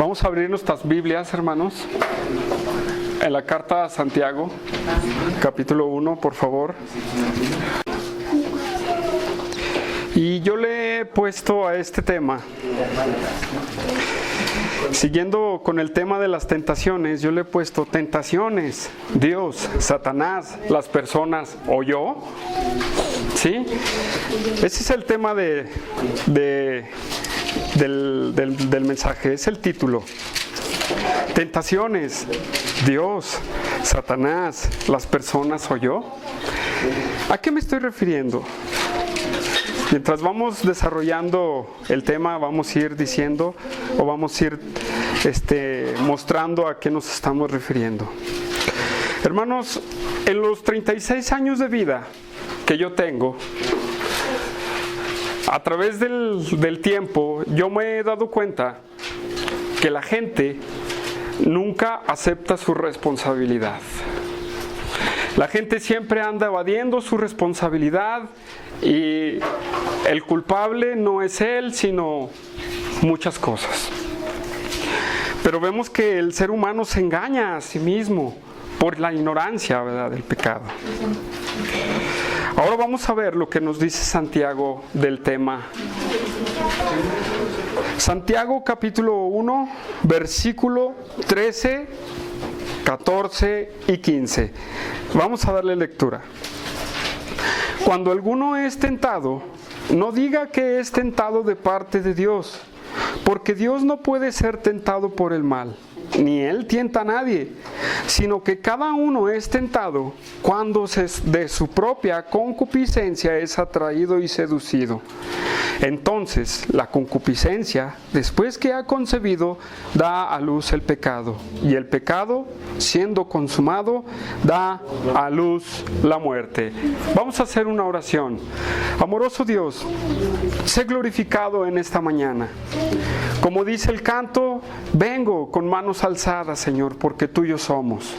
Vamos a abrir nuestras Biblias, hermanos, en la carta a Santiago, capítulo 1, por favor. Y yo le he puesto a este tema, siguiendo con el tema de las tentaciones, yo le he puesto tentaciones, Dios, Satanás, las personas o yo. ¿Sí? Ese es el tema del mensaje, es el título. Tentaciones, Dios, Satanás, las personas o yo. ¿A qué me estoy refiriendo? Mientras vamos desarrollando el tema, vamos a ir diciendo o vamos a ir mostrando a qué nos estamos refiriendo. Hermanos, en los 36 años de vida que yo tengo, a través del tiempo, yo me he dado cuenta que la gente nunca acepta su responsabilidad. La gente siempre anda evadiendo su responsabilidad y el culpable no es él, sino muchas cosas. Pero vemos que el ser humano se engaña a sí mismo por la ignorancia, ¿verdad?, del pecado. Ahora vamos a ver lo que nos dice Santiago del tema. Santiago capítulo 1, versículo 13, 14 y 15. Vamos a darle lectura. Cuando alguno es tentado, no diga que es tentado de parte de Dios, porque Dios no puede ser tentado por el mal, ni Él tienta a nadie, sino que cada uno es tentado cuando de su propia concupiscencia es atraído y seducido. Entonces, la concupiscencia, después que ha concebido, da a luz el pecado, y el pecado, siendo consumado, da a luz la muerte. Vamos a hacer una oración. Amoroso Dios, sé glorificado en esta mañana. Como dice el canto, vengo con manos alzadas, Señor, porque tuyos somos.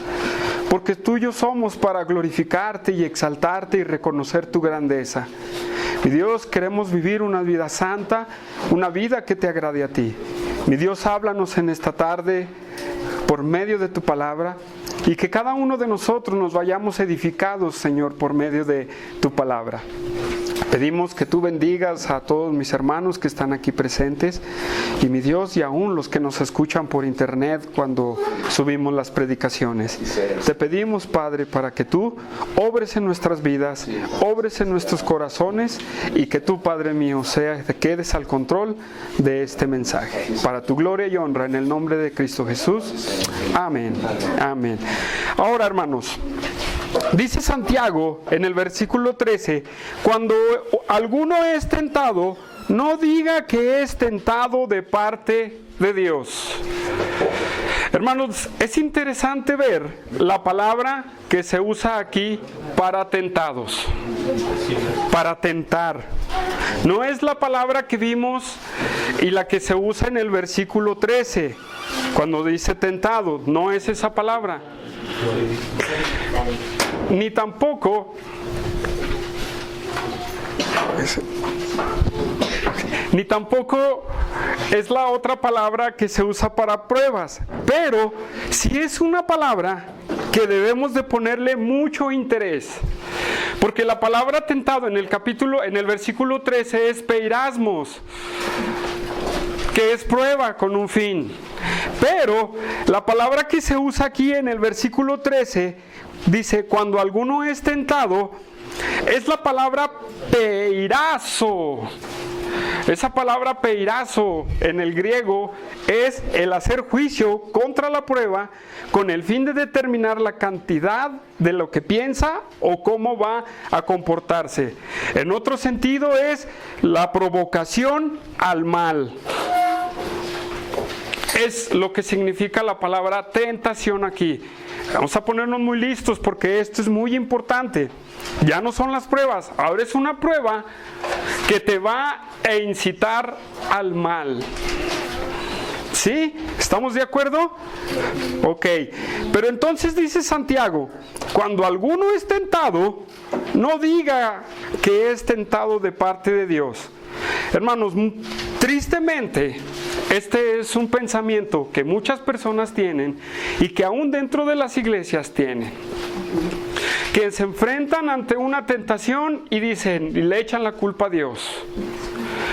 Porque tuyos somos para glorificarte y exaltarte y reconocer tu grandeza. Mi Dios, queremos vivir una vida santa, una vida que te agrade a ti. Mi Dios, háblanos en esta tarde por medio de tu palabra y que cada uno de nosotros nos vayamos edificados, Señor, por medio de tu palabra. Pedimos que tú bendigas a todos mis hermanos que están aquí presentes y mi Dios, y aún los que nos escuchan por internet cuando subimos las predicaciones. Te pedimos, Padre, para que tú obres en nuestras vidas, obres en nuestros corazones y que tú, Padre mío, te quedes al control de este mensaje. Para tu gloria y honra, en el nombre de Cristo Jesús. Amén. Amén. Ahora, hermanos, dice Santiago en el versículo 13, cuando alguno es tentado, no diga que es tentado de parte de Dios. Hermanos, es interesante ver la palabra que se usa aquí para tentados, para tentar. No es la palabra que vimos y la que se usa en el versículo 13, cuando dice tentado, no es esa palabra. Ni tampoco es la otra palabra que se usa para pruebas, pero sí es una palabra que debemos de ponerle mucho interés, porque la palabra tentado en el versículo 13 es peirasmos, que es prueba con un fin. Pero la palabra que se usa aquí en el versículo 13 dice, cuando alguno es tentado, es la palabra peirazo. Esa palabra peirazo en el griego es el hacer juicio contra la prueba con el fin de determinar la cantidad de lo que piensa o cómo va a comportarse. En otro sentido es la provocación al mal. Es lo que significa la palabra tentación aquí. Vamos a ponernos muy listos porque esto es muy importante. Ya no son las pruebas, ahora es una prueba que te va a incitar al mal. ¿Sí? ¿Estamos de acuerdo? Ok. Pero entonces dice Santiago, cuando alguno es tentado, no diga que es tentado de parte de Dios. Hermanos, tristemente, Este es un pensamiento que muchas personas tienen y que aún dentro de las iglesias tienen. Que se enfrentan ante una tentación y dicen, y le echan la culpa a Dios.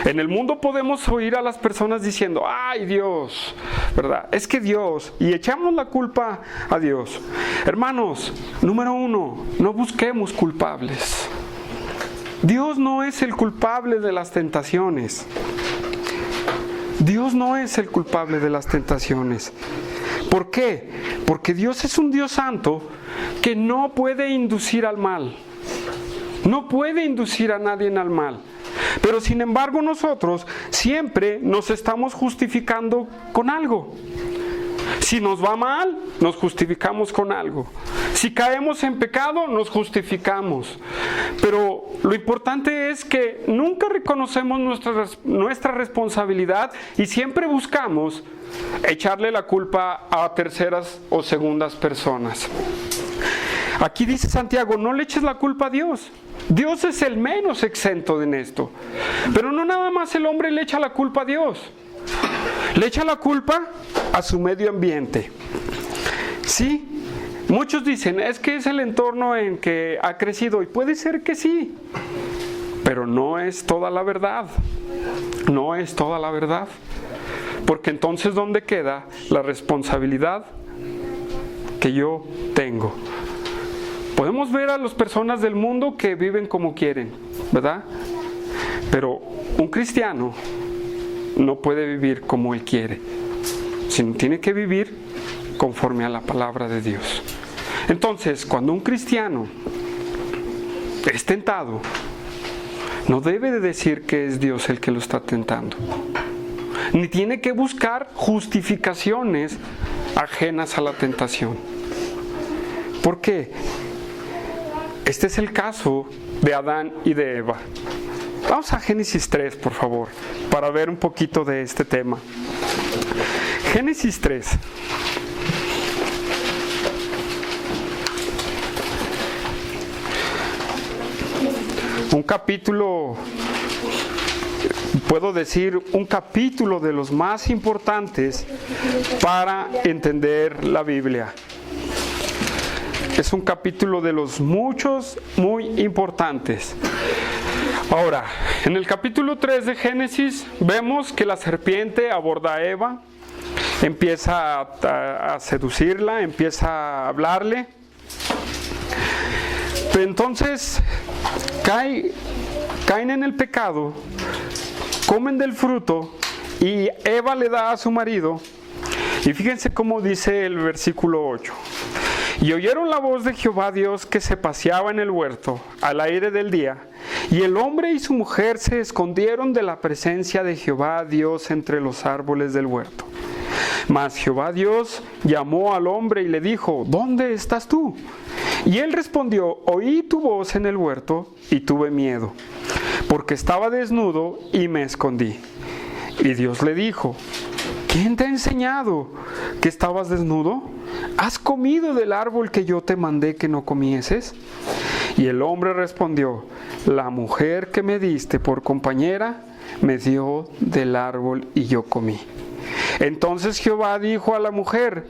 En el mundo podemos oír a las personas diciendo, ay Dios, ¿verdad? Es que Dios, y echamos la culpa a Dios. Hermanos, número 1, no busquemos culpables. Dios no es el culpable de las tentaciones. Dios no es el culpable de las tentaciones. ¿Por qué? Porque Dios es un Dios santo que no puede inducir al mal. No puede inducir a nadie al mal. Pero sin embargo nosotros siempre nos estamos justificando con algo. Si nos va mal, nos justificamos con algo. Si caemos en pecado, nos justificamos. Pero lo importante es que nunca reconocemos nuestra responsabilidad y siempre buscamos echarle la culpa a terceras o segundas personas. Aquí dice Santiago, no le eches la culpa a Dios. Dios es el menos exento en esto. Pero no nada más el hombre le echa la culpa a Dios. Le echa la culpa a su medio ambiente. Sí, muchos dicen, es que es el entorno en que ha crecido, y puede ser que sí, pero no es toda la verdad. No es toda la verdad. Porque entonces, ¿dónde queda la responsabilidad que yo tengo? Podemos ver a las personas del mundo que viven como quieren, ¿verdad? Pero un cristiano no puede vivir como él quiere, sino tiene que vivir conforme a la palabra de Dios. Entonces, cuando un cristiano es tentado, no debe de decir que es Dios el que lo está tentando, ni tiene que buscar justificaciones ajenas a la tentación. ¿Por qué? Este es el caso de Adán y de Eva. Vamos a Génesis 3, por favor, para ver un poquito de este tema. Génesis 3. Un capítulo, puedo decir, un capítulo de los más importantes para entender la Biblia. Es un capítulo de los muchos muy importantes. Ahora, en el capítulo 3 de Génesis vemos que la serpiente aborda a Eva, empieza a seducirla, empieza a hablarle. Pero entonces caen en el pecado, comen del fruto y Eva le da a su marido. Y fíjense cómo dice el versículo 8. Y oyeron la voz de Jehová Dios que se paseaba en el huerto al aire del día, y el hombre y su mujer se escondieron de la presencia de Jehová Dios entre los árboles del huerto. Mas Jehová Dios llamó al hombre y le dijo, ¿dónde estás tú? Y él respondió, oí tu voz en el huerto y tuve miedo, porque estaba desnudo y me escondí. Y Dios le dijo, ¿quién te ha enseñado que estabas desnudo? ¿Has comido del árbol que yo te mandé que no comieses? Y el hombre respondió, la mujer que me diste por compañera me dio del árbol y yo comí. Entonces Jehová dijo a la mujer,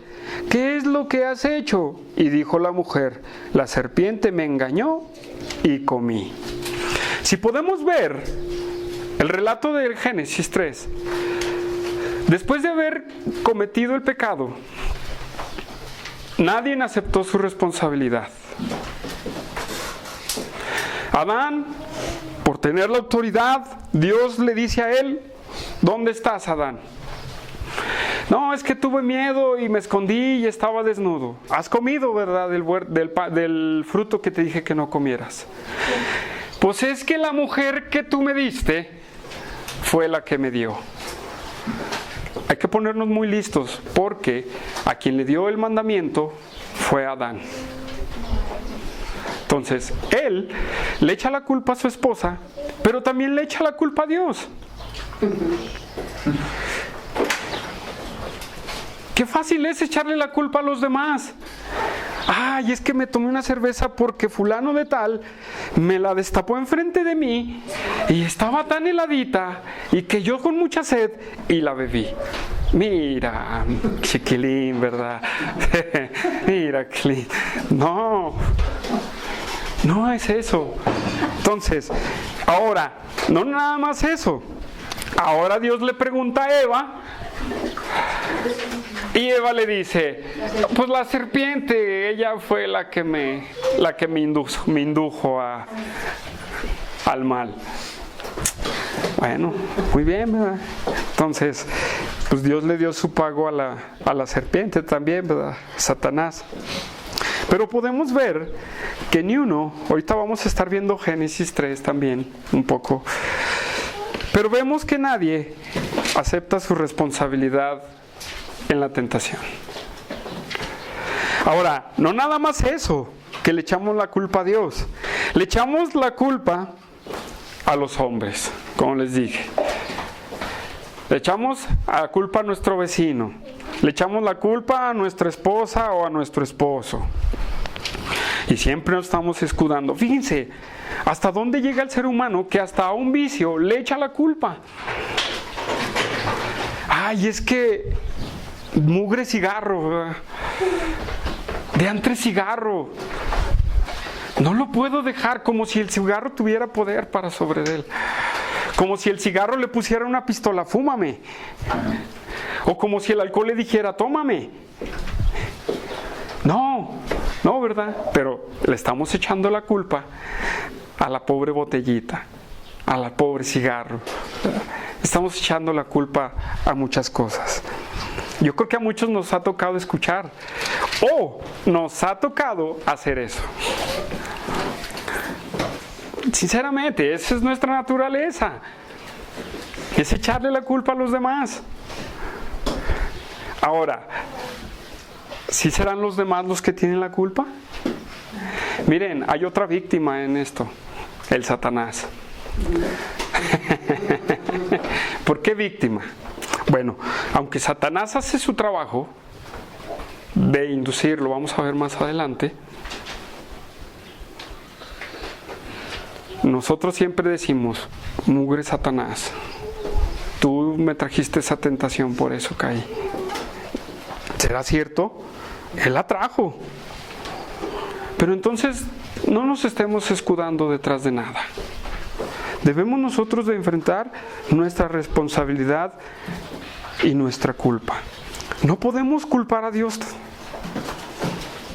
¿qué es lo que has hecho? Y dijo la mujer, la serpiente me engañó y comí. Si podemos ver el relato del Génesis 3, después de haber cometido el pecado, nadie aceptó su responsabilidad. Adán, por tener la autoridad, Dios le dice a él, ¿dónde estás, Adán? No, es que tuve miedo y me escondí y estaba desnudo. Has comido, ¿verdad?, del fruto que te dije que no comieras. Pues es que la mujer que tú me diste fue la que me dio. Hay que ponernos muy listos, porque a quien le dio el mandamiento fue Adán. Entonces, él le echa la culpa a su esposa, pero también le echa la culpa a Dios. Qué fácil es echarle la culpa a los demás. Ay, es que me tomé una cerveza porque fulano de tal me la destapó enfrente de mí y estaba tan heladita y que yo con mucha sed y la bebí. Mira, chiquilín, ¿verdad? Mira, chiquilín. No es eso. Entonces, ahora, no nada más eso. Ahora Dios le pregunta a Eva y Eva le dice, pues la serpiente, ella fue la que me indujo al mal. Bueno, muy bien, ¿verdad? Entonces, pues Dios le dio su pago a la serpiente también, ¿verdad? Satanás. Pero podemos ver que ni uno, ahorita vamos a estar viendo Génesis 3 también, un poco, pero vemos que nadie acepta su responsabilidad en la tentación. Ahora, no nada más eso, que le echamos la culpa a Dios, le echamos la culpa a los hombres, como les dije. Le echamos la culpa a nuestro vecino, le echamos la culpa a nuestra esposa o a nuestro esposo. Y siempre nos estamos escudando. Fíjense, hasta dónde llega el ser humano que hasta a un vicio le echa la culpa. Ay, es que mugre cigarro, ¿verdad? De antes cigarro. No lo puedo dejar, como si el cigarro tuviera poder para sobre él. Como si el cigarro le pusiera una pistola, fúmame. O como si el alcohol le dijera, tómame. No, ¿verdad? Pero le estamos echando la culpa a la pobre botellita, a la pobre cigarro. Estamos echando la culpa a muchas cosas. Yo creo que a muchos nos ha tocado escuchar o nos ha tocado hacer eso. Sinceramente, esa es nuestra naturaleza. Es echarle la culpa a los demás. Ahora, ¿sí serán los demás los que tienen la culpa? Miren, hay otra víctima en esto, el Satanás. ¿Por qué víctima? Bueno, aunque Satanás hace su trabajo de inducir, lo vamos a ver más adelante, nosotros siempre decimos, mugre Satanás, tú me trajiste esa tentación, por eso caí. ¿Será cierto? Él la trajo. Pero entonces no nos estemos escudando detrás de nada. Debemos nosotros de enfrentar nuestra responsabilidad y nuestra culpa. No podemos culpar a Dios.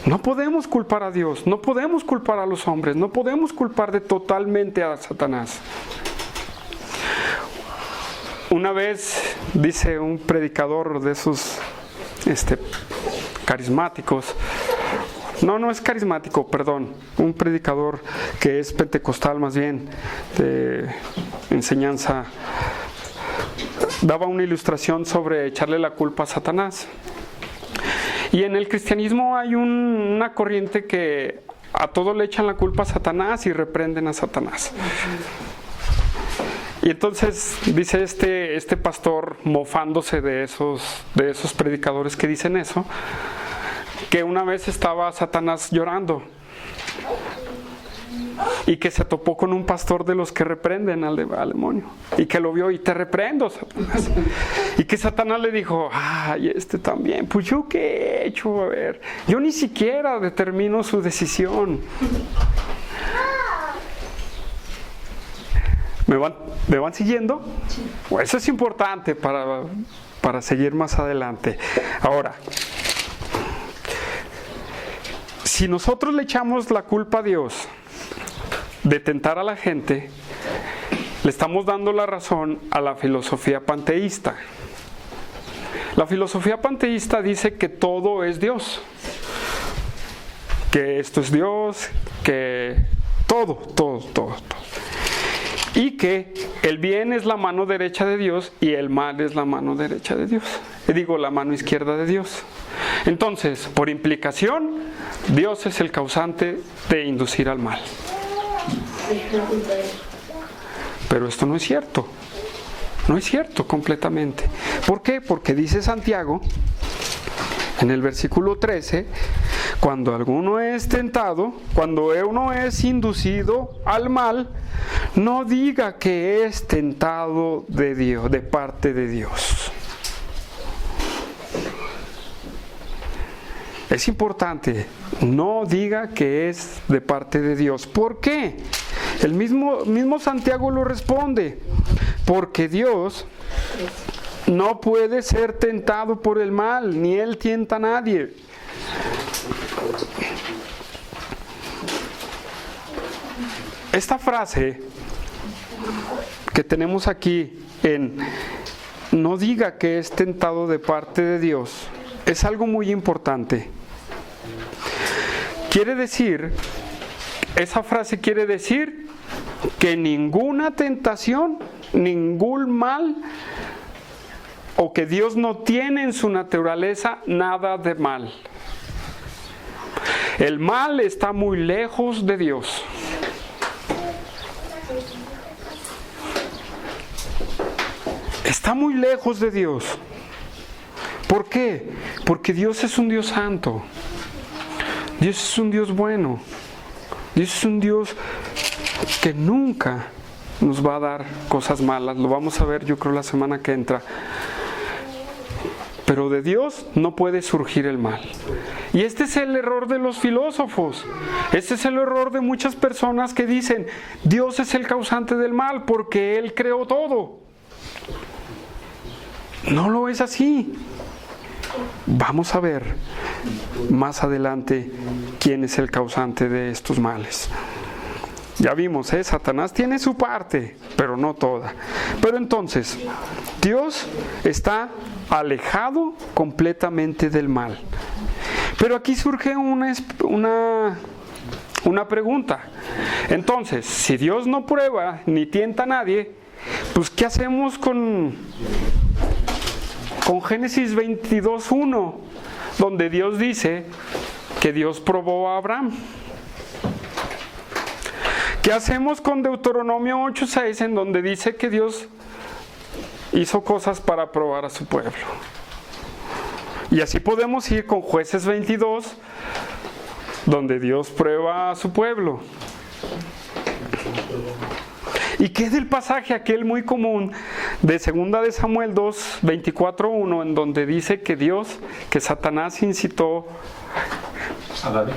No podemos culpar a Dios. No podemos culpar a los hombres. No podemos culpar totalmente a Satanás. Una vez dice un predicador de esos carismáticos, no es carismático, perdón, un predicador que es pentecostal más bien, de enseñanza, daba una ilustración sobre echarle la culpa a Satanás. Y en el cristianismo hay una corriente que a todo le echan la culpa a Satanás y reprenden a Satanás. Y entonces dice este pastor, mofándose de esos predicadores que dicen eso, que una vez estaba Satanás llorando y que se topó con un pastor de los que reprenden al demonio y que lo vio y te reprendo, Satanás. Y que Satanás le dijo, ay, también, pues yo qué he hecho, a ver, yo ni siquiera determino su decisión. ¿Me van siguiendo? Pues eso es importante para seguir más adelante. Ahora, si nosotros le echamos la culpa a Dios de tentar a la gente, le estamos dando la razón a la filosofía panteísta. La filosofía panteísta dice que todo es Dios, que esto es Dios, que todo. Y que el bien es la mano derecha de Dios y el mal es la mano derecha de Dios. La mano izquierda de Dios. Entonces, por implicación, Dios es el causante de inducir al mal. Pero esto no es cierto. No es cierto completamente. ¿Por qué? Porque dice Santiago En el versículo 13, cuando alguno es tentado, cuando uno es inducido al mal, no diga que es tentado de Dios, de parte de Dios. Es importante, no diga que es de parte de Dios. ¿Por qué? El mismo Santiago lo responde. Porque Dios no puede ser tentado por el mal, ni Él tienta a nadie. Esta frase que tenemos aquí en no diga que es tentado de parte de Dios es algo muy importante. Esa frase quiere decir que ninguna tentación, ningún mal, o que Dios no tiene en su naturaleza nada de mal. El mal está muy lejos de Dios. Está muy lejos de Dios. ¿Por qué? Porque Dios es un Dios santo. Dios es un Dios bueno. Dios es un Dios que nunca nos va a dar cosas malas. Lo vamos a ver, yo creo, la semana que entra. Pero de Dios no puede surgir el mal. Y este es el error de los filósofos. Este es el error de muchas personas que dicen, Dios es el causante del mal porque Él creó todo. No lo es así. Vamos a ver más adelante quién es el causante de estos males. Ya vimos, Satanás tiene su parte, pero no toda. Pero entonces, Dios está alejado completamente del mal. Pero aquí surge una pregunta. Entonces, si Dios no prueba ni tienta a nadie, pues ¿qué hacemos con Génesis 22:1, donde Dios dice que Dios probó a Abraham? ¿Qué hacemos con Deuteronomio 8:6, en donde dice que Dios hizo cosas para probar a su pueblo? Y así podemos ir con Jueces 22, donde Dios prueba a su pueblo. ¿Y qué del pasaje aquel muy común de 2 de Samuel 2, 24:1, en donde dice que Satanás incitó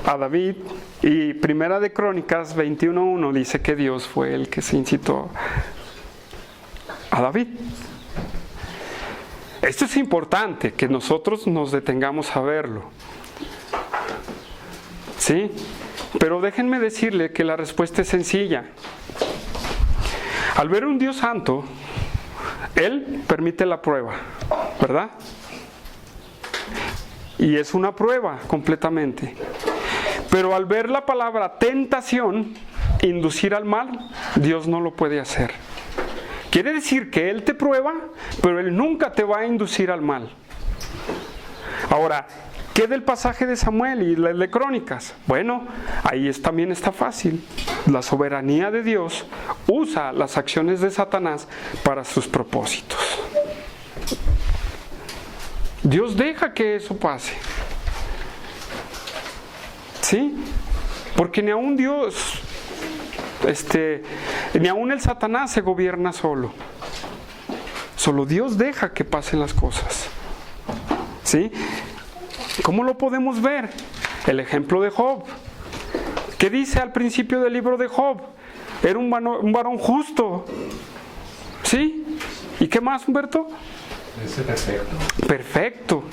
a David, y 1 de Crónicas 21:1 dice que Dios fue el que se incitó a David? Esto es importante, que nosotros nos detengamos a verlo. ¿Sí? Pero déjenme decirle que la respuesta es sencilla. Al ver un Dios santo, Él permite la prueba, ¿verdad? Y es una prueba completamente. Pero al ver la palabra tentación, inducir al mal, Dios no lo puede hacer. Quiere decir que Él te prueba, pero Él nunca te va a inducir al mal. Ahora, ¿qué del pasaje de Samuel y el de Crónicas? Bueno, ahí también está fácil. La soberanía de Dios usa las acciones de Satanás para sus propósitos. Dios deja que eso pase. ¿Sí? Porque ni aún Dios, ni aún el Satanás se gobierna solo. Solo Dios deja que pasen las cosas. ¿Sí? ¿Cómo lo podemos ver? El ejemplo de Job. ¿Qué dice al principio del libro de Job? Era un varón justo. ¿Sí? ¿Y qué más, Humberto? Ese perfecto. Perfecto.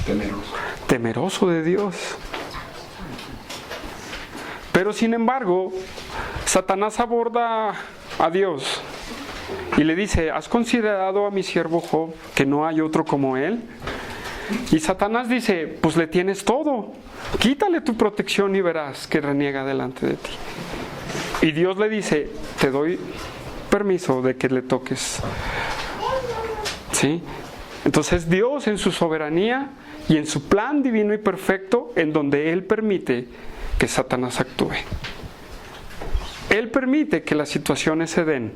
Temeroso. Temeroso de Dios. Pero sin embargo, Satanás aborda a Dios y le dice, ¿has considerado a mi siervo Job, que no hay otro como él? Y Satanás dice, pues le tienes todo, quítale tu protección y verás que reniega delante de ti. Y Dios le dice, te doy permiso de que le toques. ¿Sí? Entonces Dios, en su soberanía y en su plan divino y perfecto, en donde Él permite que Satanás actúe. Él permite que las situaciones se den,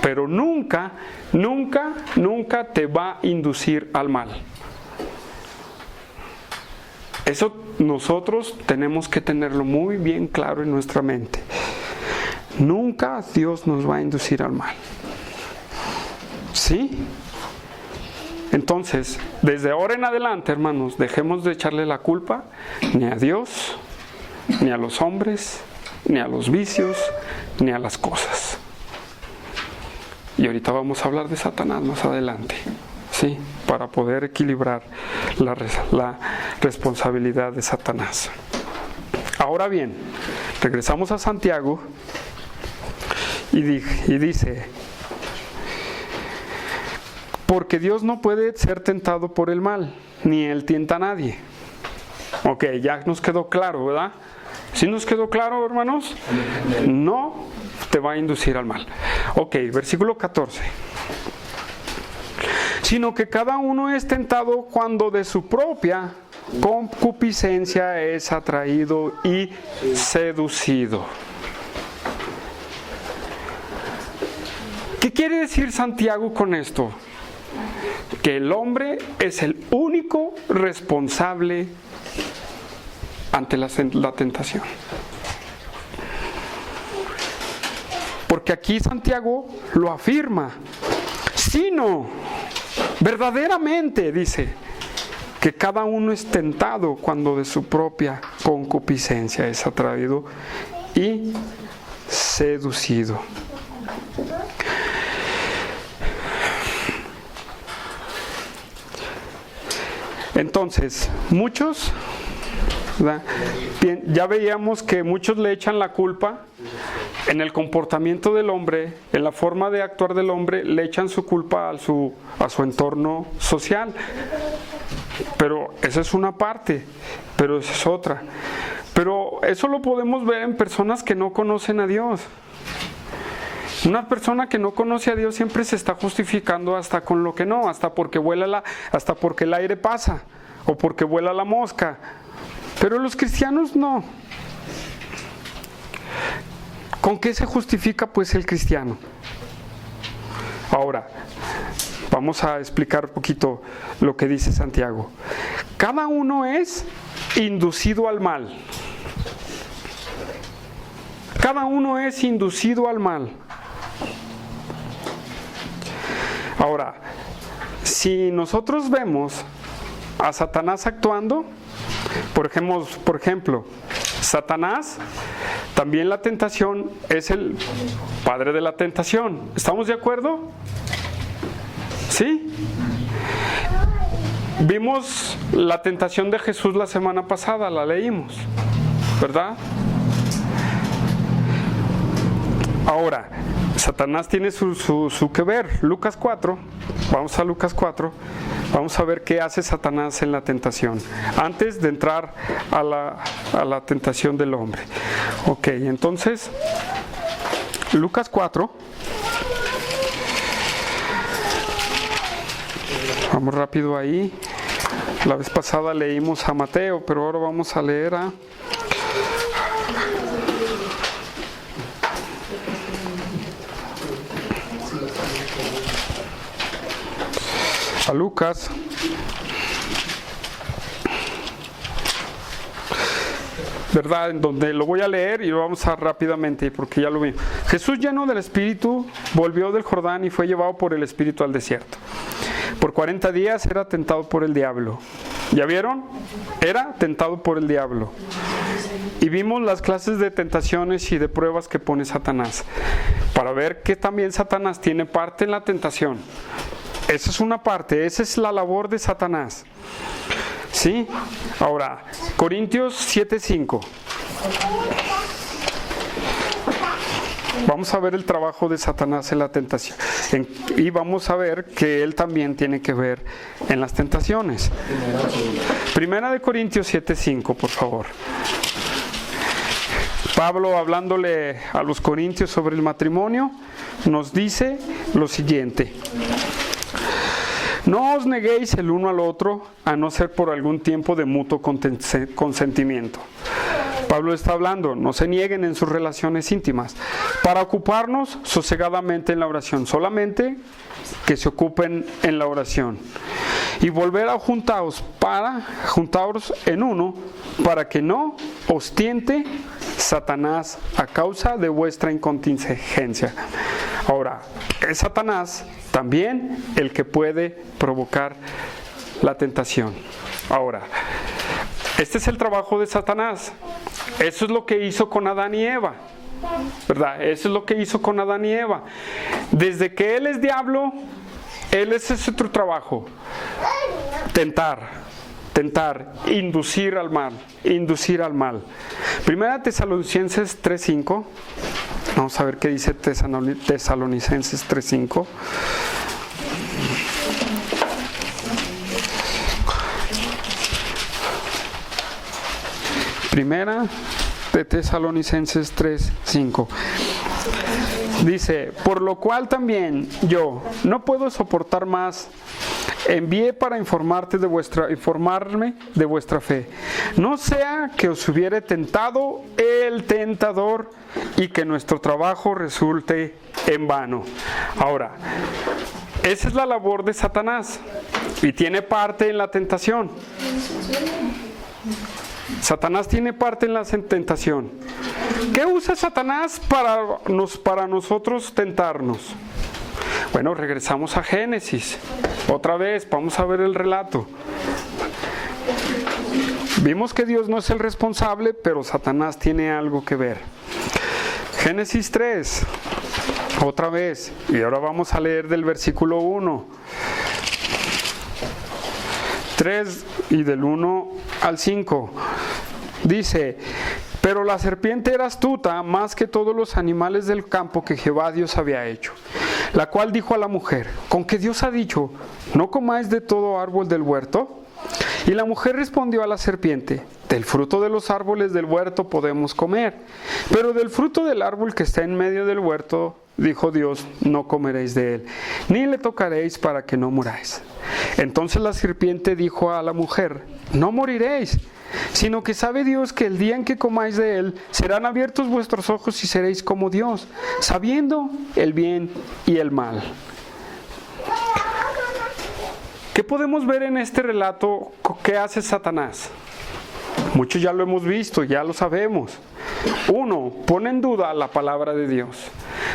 pero nunca, nunca, nunca te va a inducir al mal. Eso nosotros tenemos que tenerlo muy bien claro en nuestra mente. Nunca Dios nos va a inducir al mal. ¿Sí? Entonces, desde ahora en adelante, hermanos, dejemos de echarle la culpa ni a Dios, ni a los hombres, ni a los vicios, ni a las cosas. Y ahorita vamos a hablar de Satanás más adelante, ¿sí? Para poder equilibrar la responsabilidad de Satanás. Ahora bien, regresamos a Santiago y dice: porque Dios no puede ser tentado por el mal, ni Él tienta a nadie. Ok, ya nos quedó claro, ¿verdad? ¿Sí nos quedó claro, hermanos? No te va a inducir al mal. Ok, versículo 14. Sino que cada uno es tentado cuando de su propia concupiscencia es atraído y seducido. ¿Qué quiere decir Santiago con esto? Que el hombre es el único responsable ante la tentación. Porque aquí Santiago lo afirma. Sino, verdaderamente dice, que cada uno es tentado cuando de su propia concupiscencia es atraído y seducido. Entonces, muchos, ¿verdad? Ya veíamos que muchos le echan la culpa en el comportamiento del hombre, en la forma de actuar del hombre, le echan su culpa a su entorno social. Pero esa es una parte, pero esa es otra. Pero eso lo podemos ver en personas que no conocen a Dios. Una persona que no conoce a Dios siempre se está justificando hasta con lo que no, hasta porque el aire pasa, o porque vuela la mosca. Pero los cristianos no. ¿Con qué se justifica pues el cristiano? Ahora, vamos a explicar un poquito lo que dice Santiago. Cada uno es inducido al mal. Cada uno es inducido al mal. Ahora, si nosotros vemos a Satanás actuando, por ejemplo, Satanás, también la tentación es el padre de la tentación. ¿Estamos de acuerdo? ¿Sí? Vimos la tentación de Jesús la semana pasada, la leímos, ¿verdad? Ahora, Satanás tiene su que ver. Lucas 4, vamos a Lucas 4, vamos a ver qué hace Satanás en la tentación, antes de entrar a la tentación del hombre. Ok, entonces, Lucas 4, vamos rápido ahí. La vez pasada leímos a Mateo, pero ahora vamos a leer a Lucas. ¿Verdad? En donde lo voy a leer y lo vamos a rápidamente porque ya lo vi. Jesús, lleno del Espíritu, volvió del Jordán y fue llevado por el Espíritu al desierto. Por 40 días era tentado por el diablo. ¿Ya vieron? Era tentado por el diablo. Y vimos las clases de tentaciones y de pruebas que pone Satanás, para ver que también Satanás tiene parte en la tentación. Esa es una parte, esa es la labor de Satanás. ¿Sí? Ahora, Corintios 7:5. Vamos a ver el trabajo de Satanás en la tentación. Y vamos a ver que él también tiene que ver en las tentaciones. Primera de Corintios 7:5, por favor. Pablo, hablándole a los corintios sobre el matrimonio, nos dice lo siguiente: no os neguéis el uno al otro, a no ser por algún tiempo de mutuo consentimiento. Pablo está hablando, no se nieguen en sus relaciones íntimas, para ocuparnos sosegadamente en la oración, solamente que se ocupen en la oración. y volver a juntaros en uno, para que no os tiente Satanás a causa de vuestra incontingencia. Ahora, es Satanás también el que puede provocar la tentación. Ahora, este es el trabajo de Satanás. Eso es lo que hizo con Adán y Eva, ¿verdad? Eso es lo que hizo con Adán y Eva. Desde que él es diablo, ese es otro trabajo. Tentar, inducir al mal. Primera Tesalonicenses 3:5. Vamos a ver qué dice Tesalonicenses 3:5. Primera de Tesalonicenses 3:5. Dice: por lo cual también yo no puedo soportar más, envié para informarme de vuestra fe, no sea que os hubiere tentado el tentador y que nuestro trabajo resulte en vano. Ahora, esa es la labor de Satanás y tiene parte en la tentación. Satanás tiene parte en la tentación. ¿Qué usa Satanás para nosotros tentarnos? Bueno, regresamos a Génesis. Otra vez, vamos a ver el relato. Vimos que Dios no es el responsable, pero Satanás tiene algo que ver. Génesis 3, otra vez. Y ahora vamos a leer del versículo 1. 3 y del 1 al 5. Dice: pero la serpiente era astuta más que todos los animales del campo que Jehová Dios había hecho, la cual dijo a la mujer: ¿con qué Dios ha dicho, no comáis de todo árbol del huerto? Y la mujer respondió a la serpiente: del fruto de los árboles del huerto podemos comer, pero del fruto del árbol que está en medio del huerto, dijo Dios, no comeréis de él, ni le tocaréis para que no muráis. Entonces la serpiente dijo a la mujer: no moriréis, sino que sabe Dios que el día en que comáis de él, serán abiertos vuestros ojos y seréis como Dios, sabiendo el bien y el mal. ¿Qué podemos ver en este relato? ¿Qué hace Satanás? Muchos ya lo hemos visto, ya lo sabemos. Uno, pone en duda la palabra de Dios.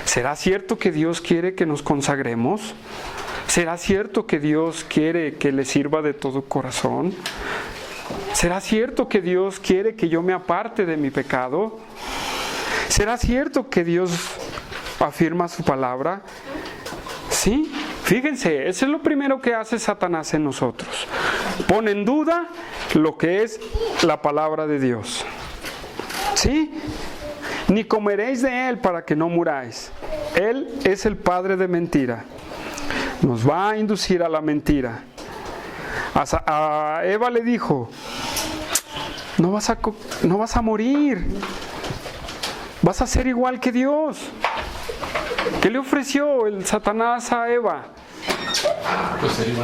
¿Será cierto que Dios quiere que nos consagremos? ¿Será cierto que Dios quiere que le sirva de todo corazón? ¿Será cierto que Dios quiere que yo me aparte de mi pecado? ¿Será cierto que Dios afirma su palabra? Sí, fíjense, eso es lo primero que hace Satanás en nosotros. Pone en duda lo que es la palabra de Dios. ¿Sí? Ni comeréis de él para que no muráis. Él es el padre de mentira. Nos va a inducir a la mentira. A Eva le dijo: no vas a morir, vas a ser igual que Dios. ¿Qué le ofreció el Satanás a Eva?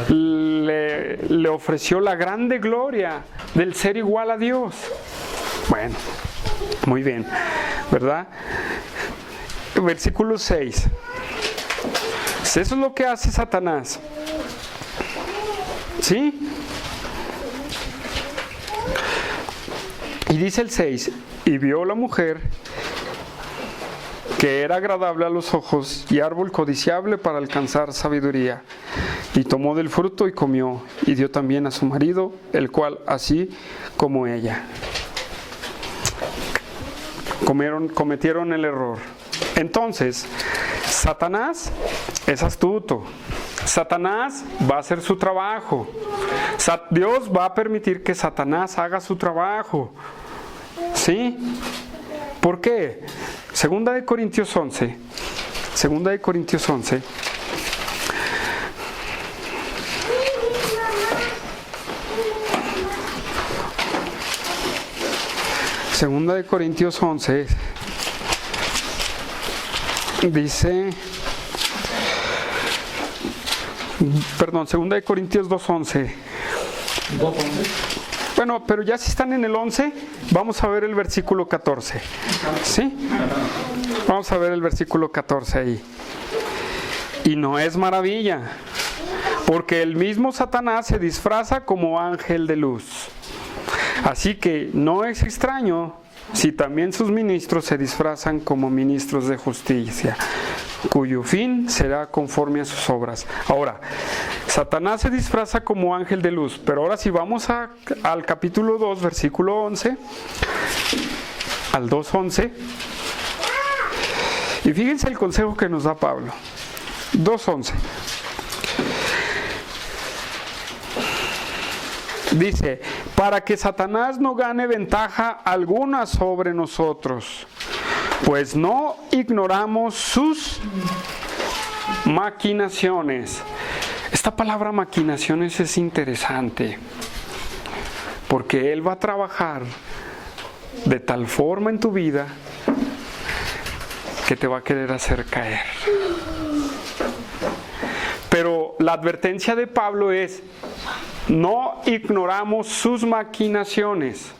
Le ofreció la grande gloria del ser igual a Dios. Bueno, muy bien, ¿verdad? Versículo 6. Eso es lo que hace Satanás. ¿Sí? Y dice el 6: y vio la mujer que era agradable a los ojos y árbol codiciable para alcanzar sabiduría, y tomó del fruto y comió, y dio también a su marido, el cual así como ella. Cometieron el error. Entonces, Satanás es astuto. Satanás va a hacer su trabajo. Dios va a permitir que Satanás haga su trabajo. ¿Sí? ¿Por qué? Segunda de Corintios 11. Segunda de Corintios 11. Segunda de Corintios 11 dice, Segunda de Corintios 2:11. Bueno, pero ya si están en el 11, vamos a ver el versículo 14. ¿Sí? Vamos a ver el versículo 14 ahí. Y no es maravilla, porque el mismo Satanás se disfraza como ángel de luz. Así que no es extraño si también sus ministros se disfrazan como ministros de justicia, cuyo fin será conforme a sus obras. Ahora, Satanás se disfraza como ángel de luz, pero ahora si vamos al capítulo 2, versículo 11, al 2:11, y fíjense el consejo que nos da Pablo. 2:11. Dice, para que Satanás no gane ventaja alguna sobre nosotros, pues no ignoramos sus maquinaciones. Esta palabra maquinaciones es interesante, porque Él va a trabajar de tal forma en tu vida que te va a querer hacer caer. Pero la advertencia de Pablo es, no ignoramos sus maquinaciones.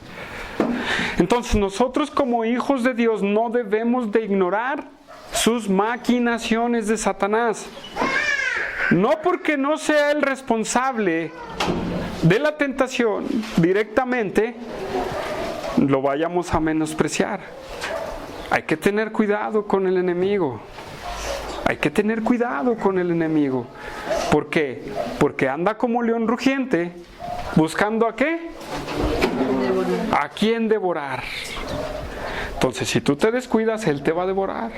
Entonces nosotros como hijos de Dios no debemos de ignorar sus maquinaciones de Satanás. No porque no sea el responsable de la tentación directamente, lo vayamos a menospreciar. Hay que tener cuidado con el enemigo. Hay que tener cuidado con el enemigo. ¿Por qué? Porque anda como león rugiente, buscando ¿a qué? ¿A quién devorar? Entonces, si tú te descuidas, él te va a devorar.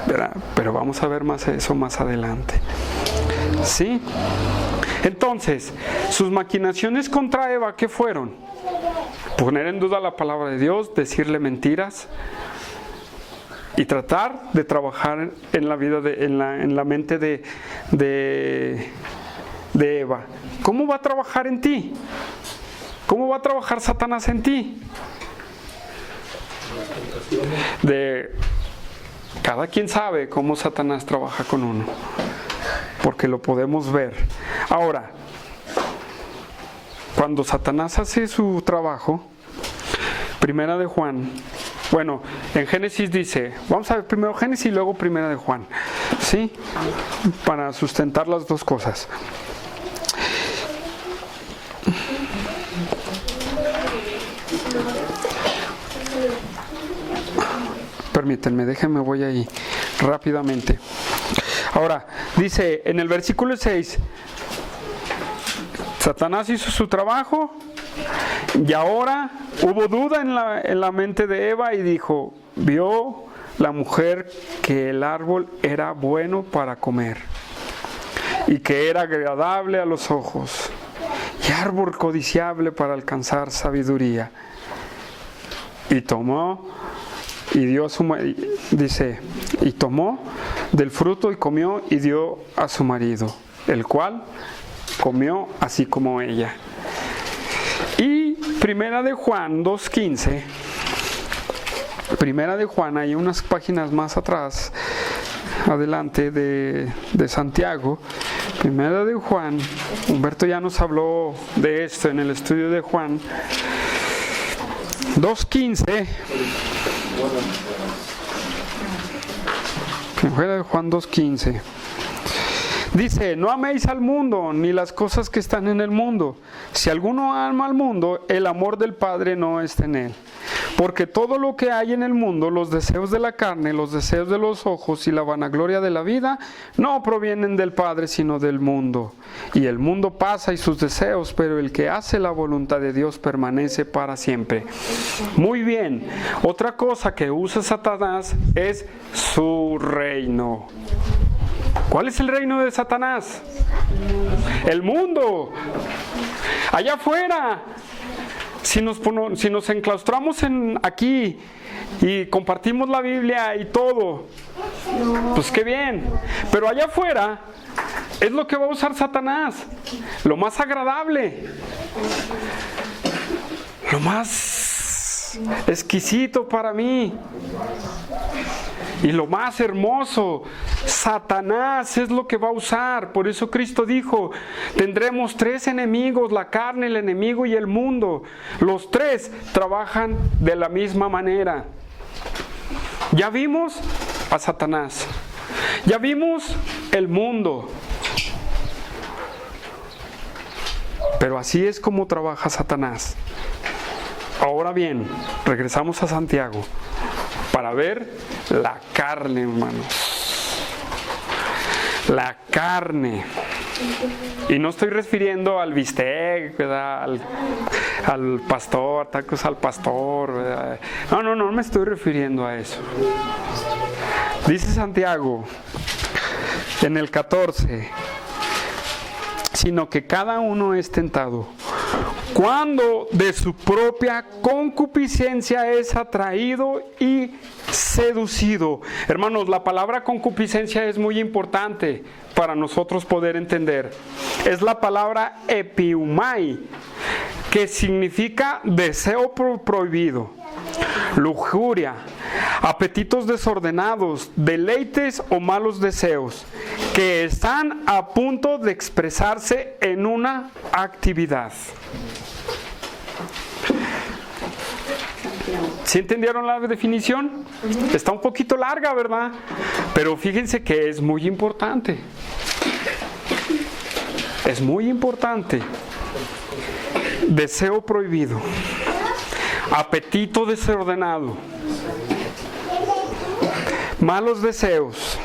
¿Verdad? Pero vamos a ver más eso más adelante. ¿Sí? Entonces, sus maquinaciones contra Eva, ¿qué fueron? Poner en duda la palabra de Dios, decirle mentiras y tratar de trabajar en la vida en la mente de Eva. ¿Cómo va a trabajar en ti? ¿Cómo va a trabajar Satanás en ti? Cada quien sabe cómo Satanás trabaja con uno, porque lo podemos ver. Ahora, cuando Satanás hace su trabajo, Primera de Juan, bueno, en Génesis dice, vamos a ver primero Génesis y luego Primera de Juan, ¿sí? Para sustentar las dos cosas. Permítanme, déjenme, voy ahí rápidamente. Ahora, dice en el versículo 6, Satanás hizo su trabajo y ahora hubo duda en la mente de Eva y dijo, vio la mujer que el árbol era bueno para comer y que era agradable a los ojos y árbol codiciable para alcanzar sabiduría. Y tomó y dio a su dice, y tomó del fruto y comió y dio a su marido, el cual comió así como ella. Y Primera de Juan 2:15, Primera de Juan, hay unas páginas más atrás, adelante de Santiago. Primera de Juan, Humberto ya nos habló de esto en el estudio de Juan 2:15. Primera de Juan 2:15. Dice, no améis al mundo, ni las cosas que están en el mundo. Si alguno ama al mundo, el amor del Padre no está en él. Porque todo lo que hay en el mundo, los deseos de la carne, los deseos de los ojos y la vanagloria de la vida, no provienen del Padre, sino del mundo. Y el mundo pasa y sus deseos, pero el que hace la voluntad de Dios permanece para siempre. Muy bien, otra cosa que usa Satanás es su reino. ¿Cuál es el reino de Satanás? El mundo. Allá afuera. Si nos enclaustramos aquí y compartimos la Biblia y todo, pues qué bien. Pero allá afuera es lo que va a usar Satanás. Lo más agradable. Lo más exquisito para mí. Y lo más hermoso, Satanás es lo que va a usar. Por eso Cristo dijo, tendremos 3 enemigos, la carne, el enemigo y el mundo. Los 3 trabajan de la misma manera. Ya vimos a Satanás, ya vimos el mundo, Pero así es como trabaja Satanás. Ahora bien, regresamos a Santiago para ver la carne, hermanos. La carne. Y no estoy refiriendo al bistec, ¿verdad? Al pastor, tacos al pastor, ¿verdad? No me estoy refiriendo a eso. Dice Santiago en el 14, sino que cada uno es tentado cuando de su propia concupiscencia es atraído y seducido. Hermanos, la palabra concupiscencia es muy importante para nosotros poder entender. Es la palabra epiumai, que significa deseo prohibido, lujuria, apetitos desordenados, deleites o malos deseos, que están a punto de expresarse en una actividad. ¿Sí entendieron la definición? Está un poquito larga, ¿verdad? Pero fíjense que es muy importante. Es muy importante. Deseo prohibido. Apetito desordenado. Malos deseos.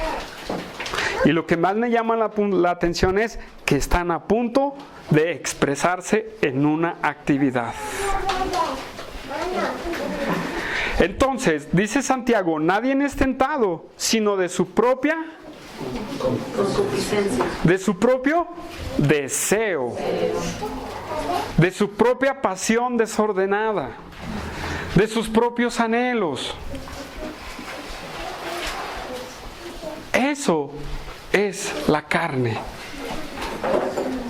Y lo que más me llama la atención es que están a punto de expresarse en una actividad. Entonces, dice Santiago, nadie es tentado, sino de su propia concupiscencia, de su propio deseo, de su propia pasión desordenada, de sus propios anhelos. Eso es la carne.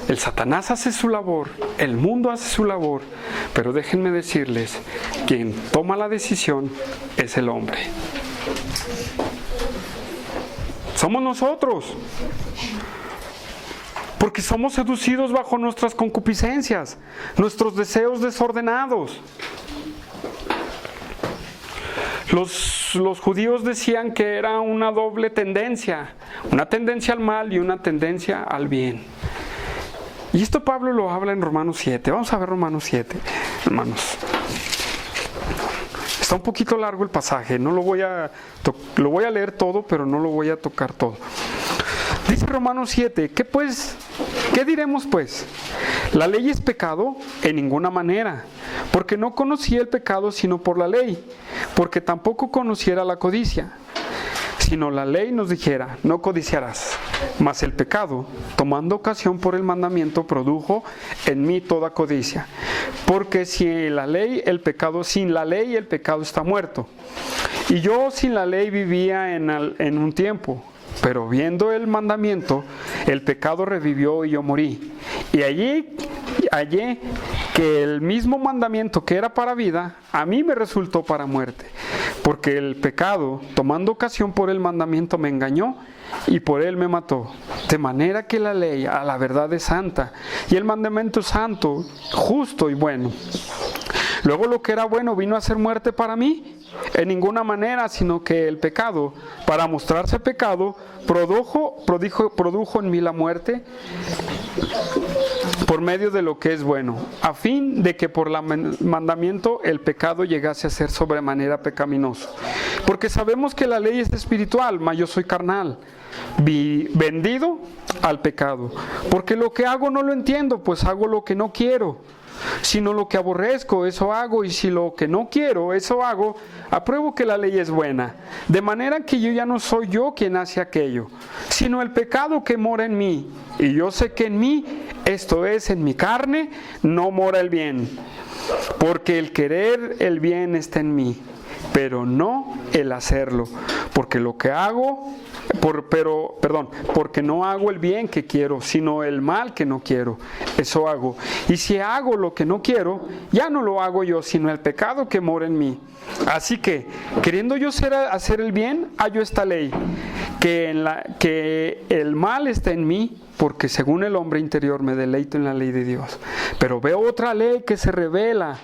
El Satanás hace su labor, el mundo hace su labor, pero déjenme decirles, quien toma la decisión es el hombre. Somos nosotros, porque somos seducidos bajo nuestras concupiscencias, nuestros deseos desordenados. Los judíos decían que era una doble tendencia, una tendencia al mal y una tendencia al bien. Y esto Pablo lo habla en Romanos 7. Vamos a ver Romanos 7, hermanos. Está un poquito largo el pasaje, no lo voy a leer todo, pero no lo voy a tocar todo. Dice Romanos 7, ¿qué diremos pues? ¿La ley es pecado? En ninguna manera, porque no conocía el pecado sino por la ley, porque tampoco conociera la codicia. Sino la ley nos dijera, no codiciarás. Mas el pecado, tomando ocasión por el mandamiento, produjo en mí toda codicia. Porque sin la ley el pecado está muerto. Y yo sin la ley vivía en un tiempo. Pero viendo el mandamiento, el pecado revivió y yo morí. Y allí hallé que el mismo mandamiento que era para vida, a mí me resultó para muerte. Porque el pecado, tomando ocasión por el mandamiento, me engañó y por él me mató. De manera que la ley a la verdad es santa y el mandamiento es santo, justo y bueno. Luego lo que era bueno vino a ser muerte para mí. En ninguna manera, sino que el pecado, para mostrarse pecado, produjo en mí la muerte por medio de lo que es bueno, a fin de que por el mandamiento el pecado llegase a ser sobremanera pecaminoso. Porque sabemos que la ley es espiritual, mas yo soy carnal, vendido al pecado. Porque lo que hago no lo entiendo, pues hago lo que no quiero. Sino lo que aborrezco, eso hago, y si lo que no quiero, eso hago, apruebo que la ley es buena. De manera que yo ya no soy yo quien hace aquello, sino el pecado que mora en mí. Y yo sé que en mí, esto es, en mi carne, no mora el bien. Porque el querer el bien está en mí, pero no el hacerlo. Porque lo que hago... porque no hago el bien que quiero, sino el mal que no quiero, eso hago. Y si hago lo que no quiero, ya no lo hago yo, sino el pecado que mora en mí. Así que, queriendo yo hacer el bien, hallo esta ley, que el mal está en mí, porque según el hombre interior me deleito en la ley de Dios. Pero veo otra ley que se revela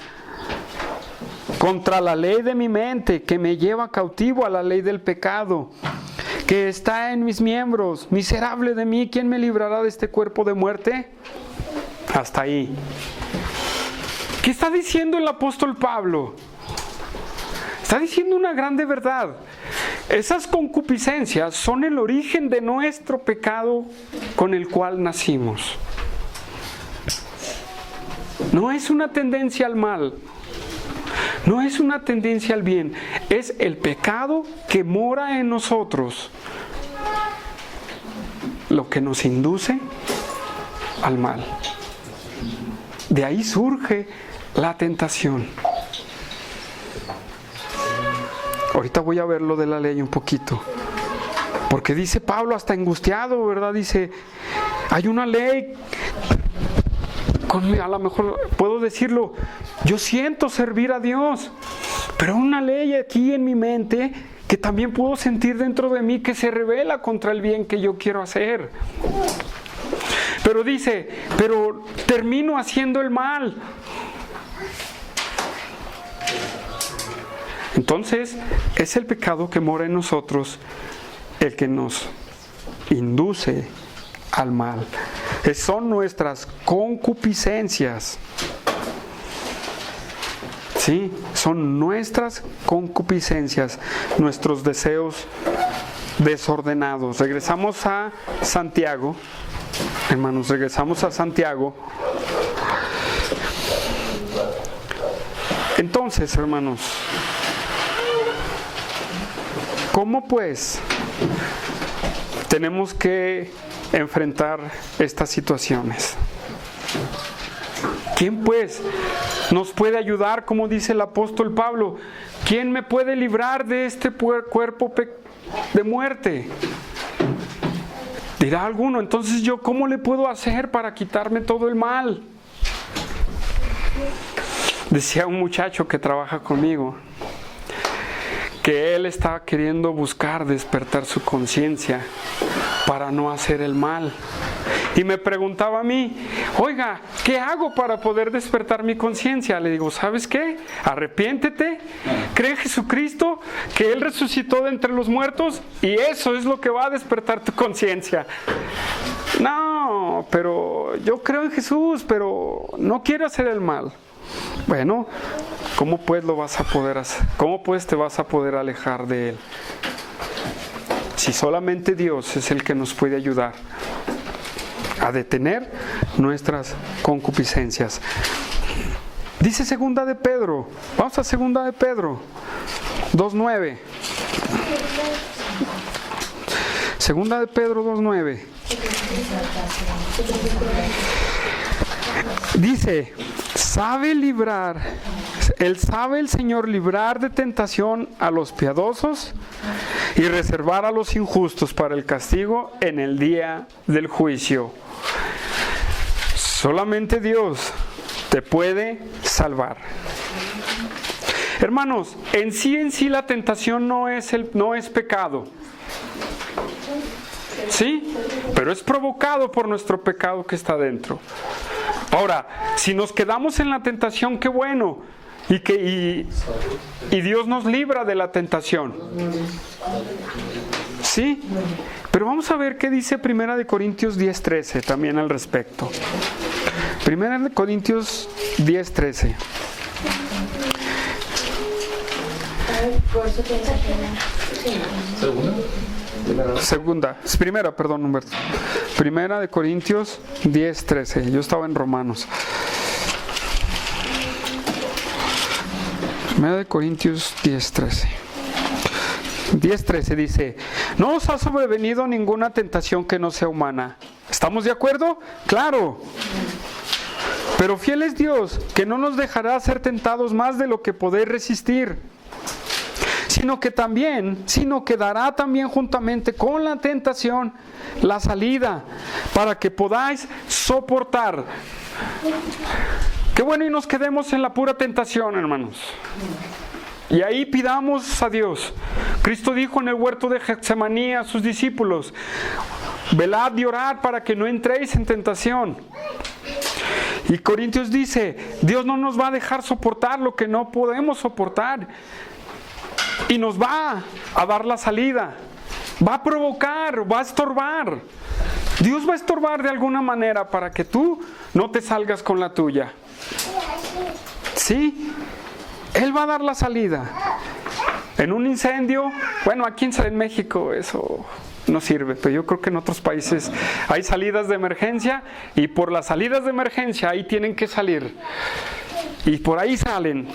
contra la ley de mi mente, que me lleva cautivo a la ley del pecado, que está en mis miembros. Miserable de mí, ¿quién me librará de este cuerpo de muerte? Hasta ahí. ¿Qué está diciendo el apóstol Pablo? Está diciendo una grande verdad. Esas concupiscencias son el origen de nuestro pecado con el cual nacimos. No es una tendencia al mal, no es una tendencia al bien, es el pecado que mora en nosotros lo que nos induce al mal. De ahí surge la tentación. Ahorita voy a ver lo de la ley un poquito, porque dice Pablo hasta angustiado, ¿verdad? Dice, hay una ley, a lo mejor puedo decirlo, yo siento servir a Dios, pero hay una ley aquí en mi mente que también puedo sentir dentro de mí que se rebela contra el bien que yo quiero hacer. Pero dice, pero termino haciendo el mal. Entonces, es el pecado que mora en nosotros el que nos induce al mal. Son nuestras concupiscencias. Sí, son nuestras concupiscencias, nuestros deseos desordenados. Regresamos a Santiago, hermanos, regresamos a Santiago. Entonces, hermanos, ¿cómo pues tenemos que enfrentar estas situaciones? ¿Quién pues nos puede ayudar, como dice el apóstol Pablo? ¿Quién me puede librar de este cuerpo de muerte? Dirá alguno, entonces yo, ¿cómo le puedo hacer para quitarme todo el mal? Decía un muchacho que trabaja conmigo que él estaba queriendo buscar despertar su conciencia para no hacer el mal. Y me preguntaba a mí, oiga, ¿qué hago para poder despertar mi conciencia? Le digo, ¿sabes qué? Arrepiéntete, cree en Jesucristo, que Él resucitó de entre los muertos y eso es lo que va a despertar tu conciencia. No, pero yo creo en Jesús, pero no quiero hacer el mal. Bueno, ¿cómo pues lo vas a poder hacer? ¿Cómo pues te vas a poder alejar de Él? Si solamente Dios es el que nos puede ayudar a detener nuestras concupiscencias. Dice segunda de Pedro, vamos a segunda de Pedro 2:9. Segunda de Pedro 2:9. Dice, sabe el Señor librar de tentación a los piadosos y reservar a los injustos para el castigo en el día del juicio. Solamente Dios te puede salvar. Hermanos, en sí la tentación no es pecado. ¿Sí? Pero es provocado por nuestro pecado que está dentro. Ahora, si nos quedamos en la tentación, qué bueno. Y Dios nos libra de la tentación. ¿Sí? Pero vamos a ver qué dice 1 Corintios 10:13 también al respecto. 1 Corintios 10:13. Primera, Humberto. 1 Corintios 10:13. Yo estaba en Romanos. 1 Corintios 10:13. 10:13 dice, no os ha sobrevenido ninguna tentación que no sea humana. ¿Estamos de acuerdo? Claro. Pero fiel es Dios, que no nos dejará ser tentados más de lo que podéis resistir, sino que dará también juntamente con la tentación la salida, para que podáis soportar. Qué bueno, y nos quedemos en la pura tentación, hermanos. Y ahí pidamos a Dios. Cristo dijo en el huerto de Getsemaní a sus discípulos, velad y orad para que no entréis en tentación. Y Corintios dice, Dios no nos va a dejar soportar lo que no podemos soportar. Y nos va a dar la salida. Va a provocar, va a estorbar. Dios va a estorbar de alguna manera para que tú no te salgas con la tuya. Sí, Él va a dar la salida. En un incendio, bueno, aquí en México eso no sirve, pero yo creo que en otros países hay salidas de emergencia y por las salidas de emergencia ahí tienen que salir. Y por ahí salen.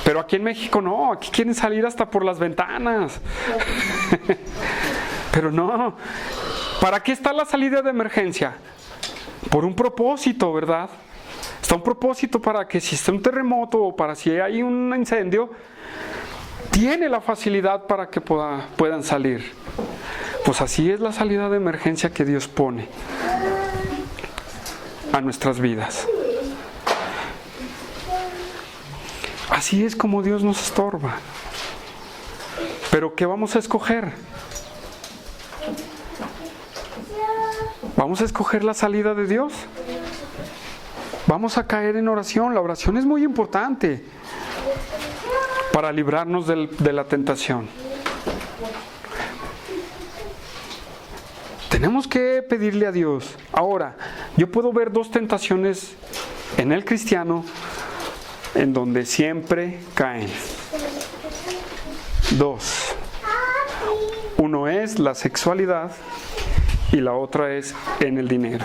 Pero aquí en México no, aquí quieren salir hasta por las ventanas. Pero no. ¿Para qué está la salida de emergencia? Por un propósito, ¿verdad? Está un propósito para que si está un terremoto o para si hay un incendio, tiene la facilidad para que puedan salir. Pues así es la salida de emergencia que Dios pone a nuestras vidas. Así es como Dios nos estorba. Pero ¿qué vamos a escoger? ¿Vamos a escoger la salida de Dios? Vamos a caer en oración. La oración es muy importante para librarnos de la tentación. Tenemos que pedirle a Dios. Ahora, yo puedo ver dos tentaciones en el cristiano en donde siempre caen. Dos. Uno es la sexualidad y la otra es en el dinero.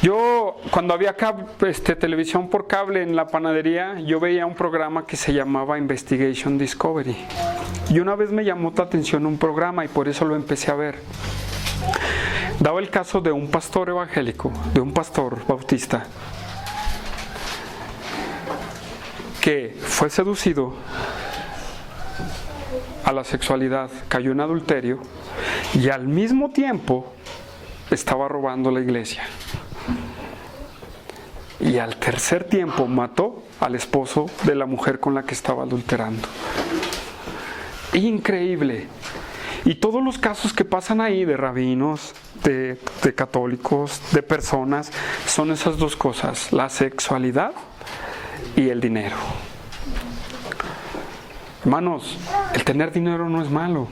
Yo, cuando había televisión por cable en la panadería, yo veía un programa que se llamaba Investigation Discovery. Y una vez me llamó la atención un programa y por eso lo empecé a ver. Daba el caso de un pastor evangélico, de un pastor bautista, que fue seducido a la sexualidad, cayó en adulterio y al mismo tiempo estaba robando la iglesia. Y al tercer tiempo mató al esposo de la mujer con la que estaba adulterando. Increíble. Y todos los casos que pasan ahí de rabinos, de católicos, de personas, son esas dos cosas, la sexualidad y el dinero. Hermanos, el tener dinero no es malo.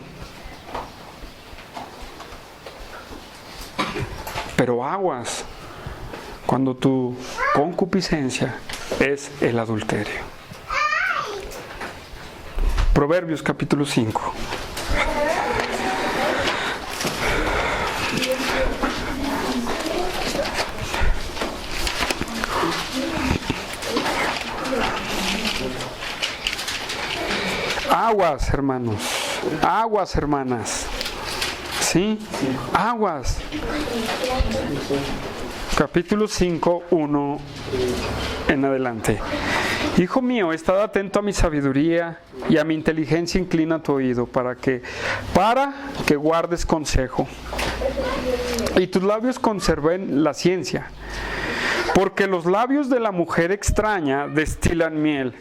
Pero aguas cuando tu concupiscencia es el adulterio. Proverbios capítulo 5. Aguas, hermanos. Aguas, hermanas. ¿Sí? Aguas. Capítulo 5, 1 en adelante. Hijo mío, estad atento a mi sabiduría y a mi inteligencia inclina tu oído para que guardes consejo y tus labios conserven la ciencia, porque los labios de la mujer extraña destilan miel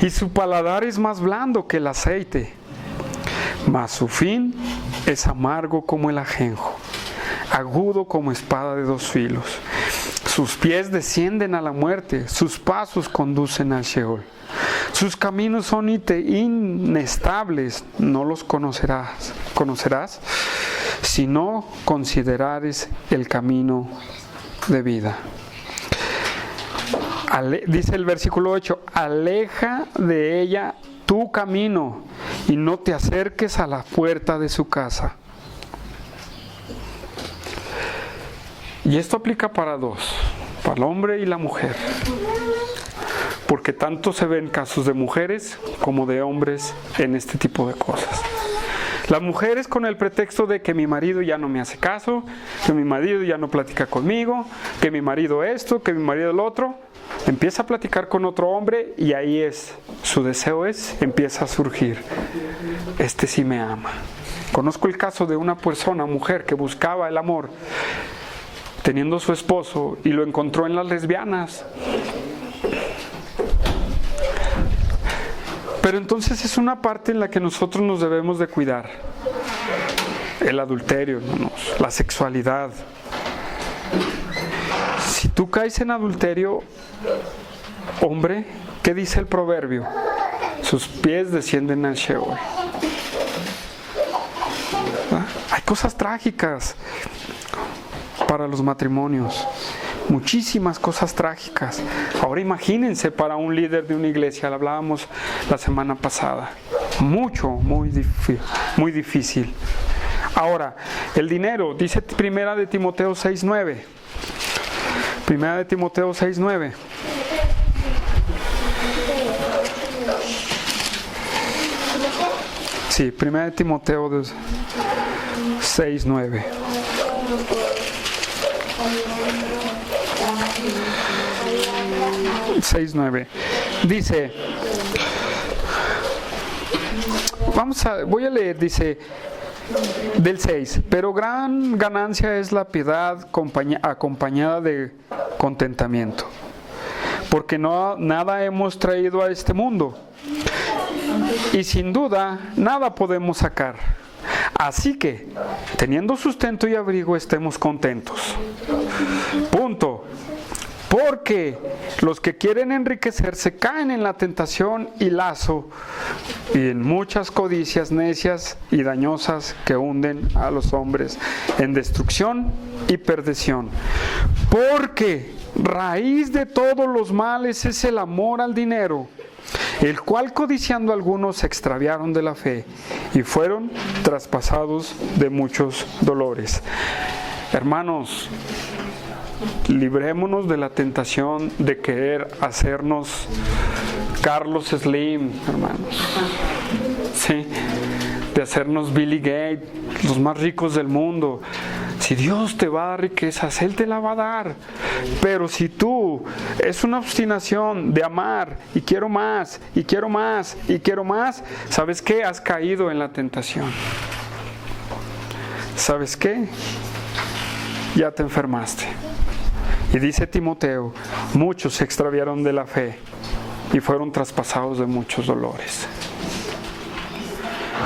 y su paladar es más blando que el aceite, mas su fin es amargo como el ajenjo, agudo como espada de dos filos. Sus pies descienden a la muerte, sus pasos conducen al Sheol. Sus caminos son inestables, no los conocerás si no considerares el camino de vida. Dice el versículo 8, aleja de ella tu camino y no te acerques a la puerta de su casa. Y esto aplica para dos, para el hombre y la mujer, porque tanto se ven casos de mujeres como de hombres en este tipo de cosas. Las mujeres con el pretexto de que mi marido ya no me hace caso, que mi marido ya no platica conmigo, que mi marido esto, que mi marido el otro, empieza a platicar con otro hombre y ahí su deseo empieza a surgir. Este sí me ama. Conozco el caso de una persona, mujer, que buscaba el amor teniendo su esposo y lo encontró en las lesbianas. Pero entonces es una parte en la que nosotros nos debemos de cuidar. El adulterio, hermanos, la sexualidad. Si tú caes en adulterio, hombre, ¿qué dice el proverbio? sus pies descienden al Sheol. Hay cosas trágicas para los matrimonios, muchísimas cosas trágicas. Ahora imagínense para un líder de una iglesia, lo hablábamos la semana pasada, muy difícil. Ahora, el dinero, dice Primera de Timoteo 6:9. Primera de Timoteo 6:9. Sí, Primera de Timoteo 6:9. Dice, voy a leer, dice del 6, pero gran ganancia es la piedad acompañada de contentamiento, porque nada hemos traído a este mundo, y sin duda nada podemos sacar. Así que, teniendo sustento y abrigo, estemos contentos. Punto. Porque los que quieren enriquecerse caen en la tentación y lazo y en muchas codicias necias y dañosas que hunden a los hombres en destrucción y perdición. Porque raíz de todos los males es el amor al dinero, el cual codiciando algunos se extraviaron de la fe y fueron traspasados de muchos dolores. Hermanos, librémonos de la tentación de querer hacernos Carlos Slim, hermanos. Sí, de hacernos Billy Gates, los más ricos del mundo. Si Dios te va a dar riquezas, Él te la va a dar. Pero si tú es una obstinación de amar y quiero más, y quiero más, y quiero más, ¿sabes qué? Has caído en la tentación. ¿Sabes qué? Ya te enfermaste. Y dice Timoteo, muchos se extraviaron de la fe y fueron traspasados de muchos dolores.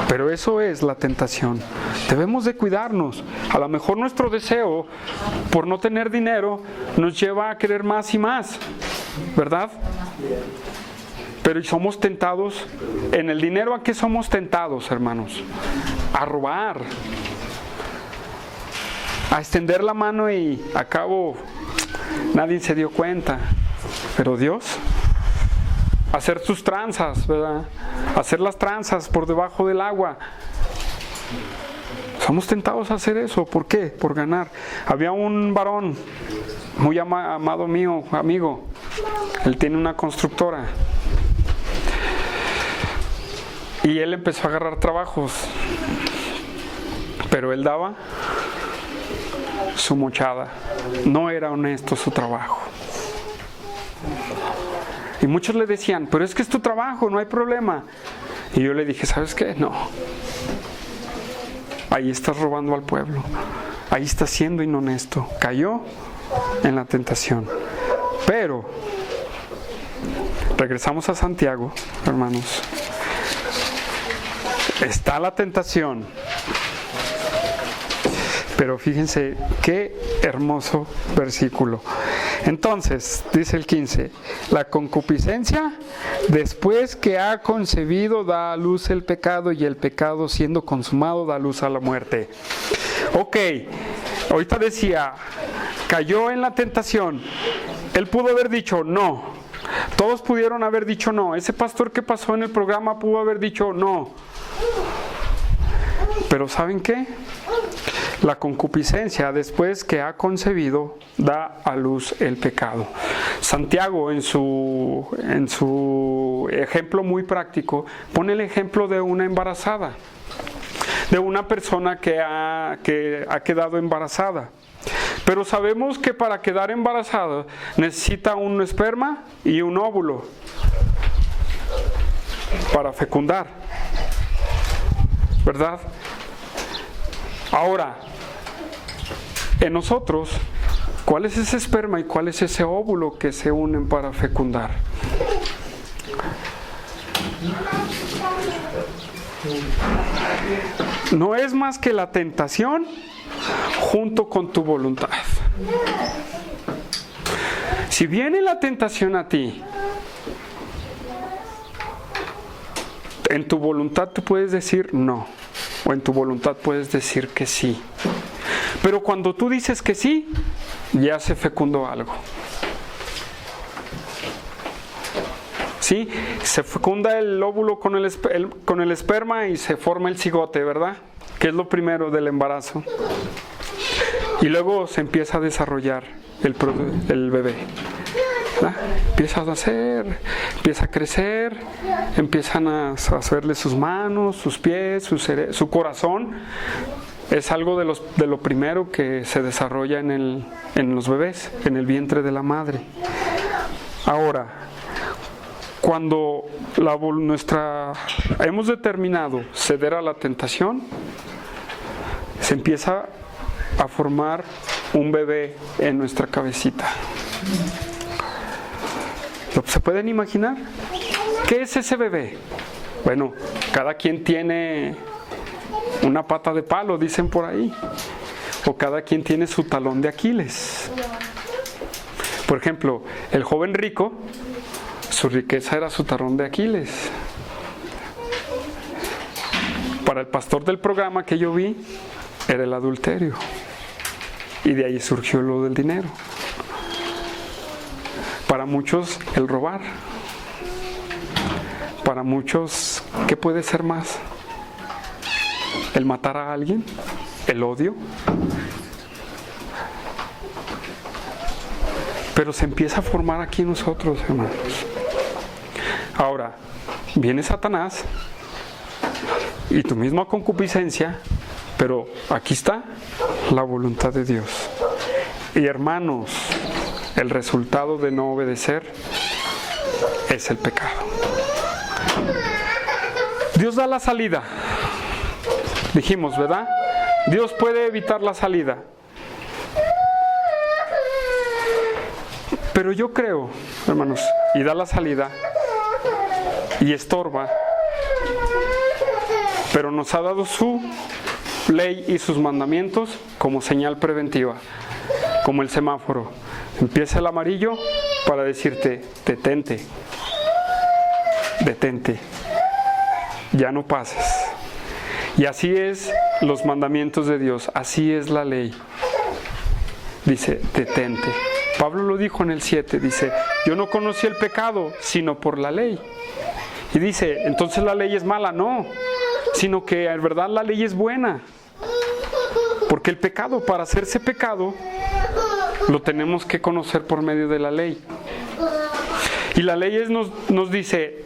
Pero eso es la tentación. Debemos de cuidarnos. A lo mejor nuestro deseo por no tener dinero nos lleva a querer más y más, ¿verdad? Pero somos tentados. En el dinero, ¿a qué somos tentados, hermanos? A robar, a extender la mano y a cabo nadie se dio cuenta. Pero Dios, hacer sus tranzas, ¿verdad? Hacer las tranzas por debajo del agua. Somos tentados a hacer eso. ¿Por qué? Por ganar. Había un varón muy amado mío, amigo. Él tiene una constructora. Y él empezó a agarrar trabajos. Pero él daba su mochada. No era honesto su trabajo. Y muchos le decían, pero es que es tu trabajo, no hay problema. Y yo le dije, ¿sabes qué? No. Ahí estás robando al pueblo. Ahí estás siendo inhonesto. Cayó en la tentación. Pero, regresamos a Santiago, hermanos. Está la tentación. Pero fíjense qué hermoso versículo. Entonces, dice el 15, la concupiscencia, después que ha concebido, da a luz el pecado, y el pecado, siendo consumado, da luz a la muerte. Ok, ahorita decía, cayó en la tentación. Él pudo haber dicho no. Todos pudieron haber dicho no. Ese pastor que pasó en el programa pudo haber dicho no. Pero ¿saben qué? La concupiscencia, después que ha concebido, da a luz el pecado. Santiago, en su ejemplo muy práctico, pone el ejemplo de una embarazada, de una persona que ha quedado embarazada. Pero sabemos que para quedar embarazada necesita un esperma y un óvulo para fecundar, ¿verdad? Ahora, en nosotros, ¿cuál es ese esperma y cuál es ese óvulo que se unen para fecundar? No es más que la tentación junto con tu voluntad. Si viene la tentación a ti En tu voluntad tú puedes decir no, o en tu voluntad puedes decir que sí. Pero cuando tú dices que sí, ya se fecundó algo. ¿Sí? Se fecunda el óvulo con el esperma y se forma el cigote, ¿verdad? Que es lo primero del embarazo. Y luego se empieza a desarrollar el bebé. ¿verdad? Empieza a nacer, empieza a crecer, empiezan a hacerle sus manos, sus pies, su corazón. Es algo de lo primero que se desarrolla en los bebés, en el vientre de la madre. Ahora, cuando hemos determinado ceder a la tentación, se empieza a formar un bebé en nuestra cabecita. ¿Se pueden imaginar? ¿Qué es ese bebé? Bueno, cada quien tiene una pata de palo, dicen por ahí, o cada quien tiene su talón de Aquiles. Por ejemplo, el joven rico, su riqueza era su talón de Aquiles. Para el pastor del programa que yo vi, era el adulterio. Y de ahí surgió lo del dinero. Para muchos, el robar. Para muchos, ¿qué puede ser más? ¿El matar a alguien? ¿El odio? Pero se empieza a formar aquí en nosotros, hermanos. Ahora, viene Satanás y tu misma concupiscencia, pero aquí está la voluntad de Dios. Y hermanos, el resultado de no obedecer es el pecado. Dios da la salida. Dijimos, ¿verdad? Dios puede evitar la salida. Pero yo creo, hermanos, y da la salida y estorba, pero nos ha dado su ley y sus mandamientos como señal preventiva, como el semáforo. Empieza el amarillo para decirte, detente, detente, ya no pases. Y así es los mandamientos de Dios, así es la ley. Dice, detente. Pablo lo dijo en el 7, dice, yo no conocí el pecado, sino por la ley. Y dice, entonces la ley es mala, no, sino que en verdad la ley es buena. Porque el pecado, para hacerse pecado, lo tenemos que conocer por medio de la ley. Y la ley nos dice,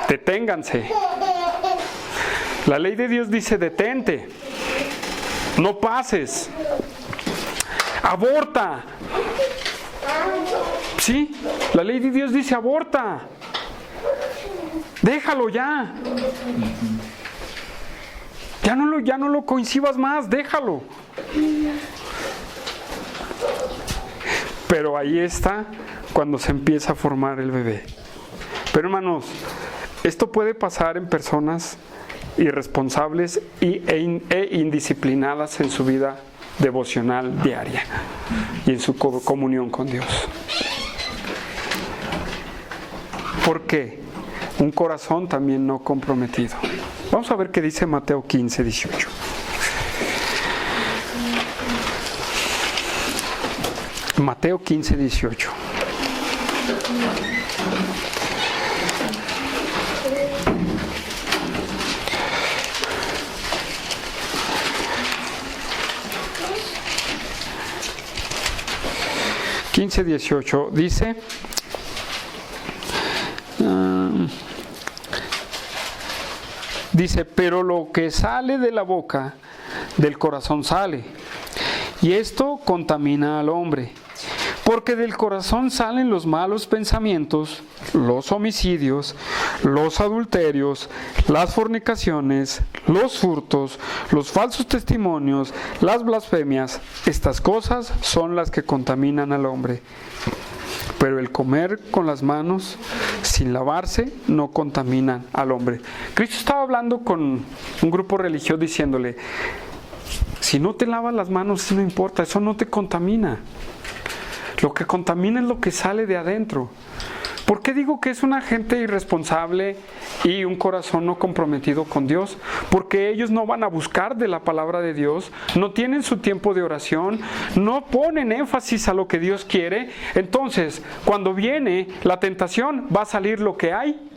deténganse. La ley de Dios dice, detente, no pases, aborta. Sí, la ley de Dios dice, aborta, déjalo ya. Ya no lo coincidas más, déjalo. Pero ahí está cuando se empieza a formar el bebé. Pero hermanos, esto puede pasar en personas irresponsables e indisciplinadas en su vida devocional diaria y en su comunión con Dios. ¿Por qué? Un corazón también no comprometido. Vamos a ver qué dice Mateo 15, 18. Mateo 15, 18. Dice, pero lo que sale de la boca, del corazón sale, y esto contamina al hombre, porque del corazón salen los malos pensamientos, los homicidios, los adulterios, las fornicaciones, los hurtos, los falsos testimonios, las blasfemias. Estas cosas son las que contaminan al hombre. Pero el comer con las manos sin lavarse no contaminan al hombre. Cristo estaba hablando con un grupo religioso diciéndole, si no te lavas las manos, no importa, eso no te contamina. Lo que contamina es lo que sale de adentro. ¿Por qué digo que es una gente irresponsable y un corazón no comprometido con Dios? Porque ellos no van a buscar de la palabra de Dios, no tienen su tiempo de oración, no ponen énfasis a lo que Dios quiere. Entonces, cuando viene la tentación, va a salir lo que hay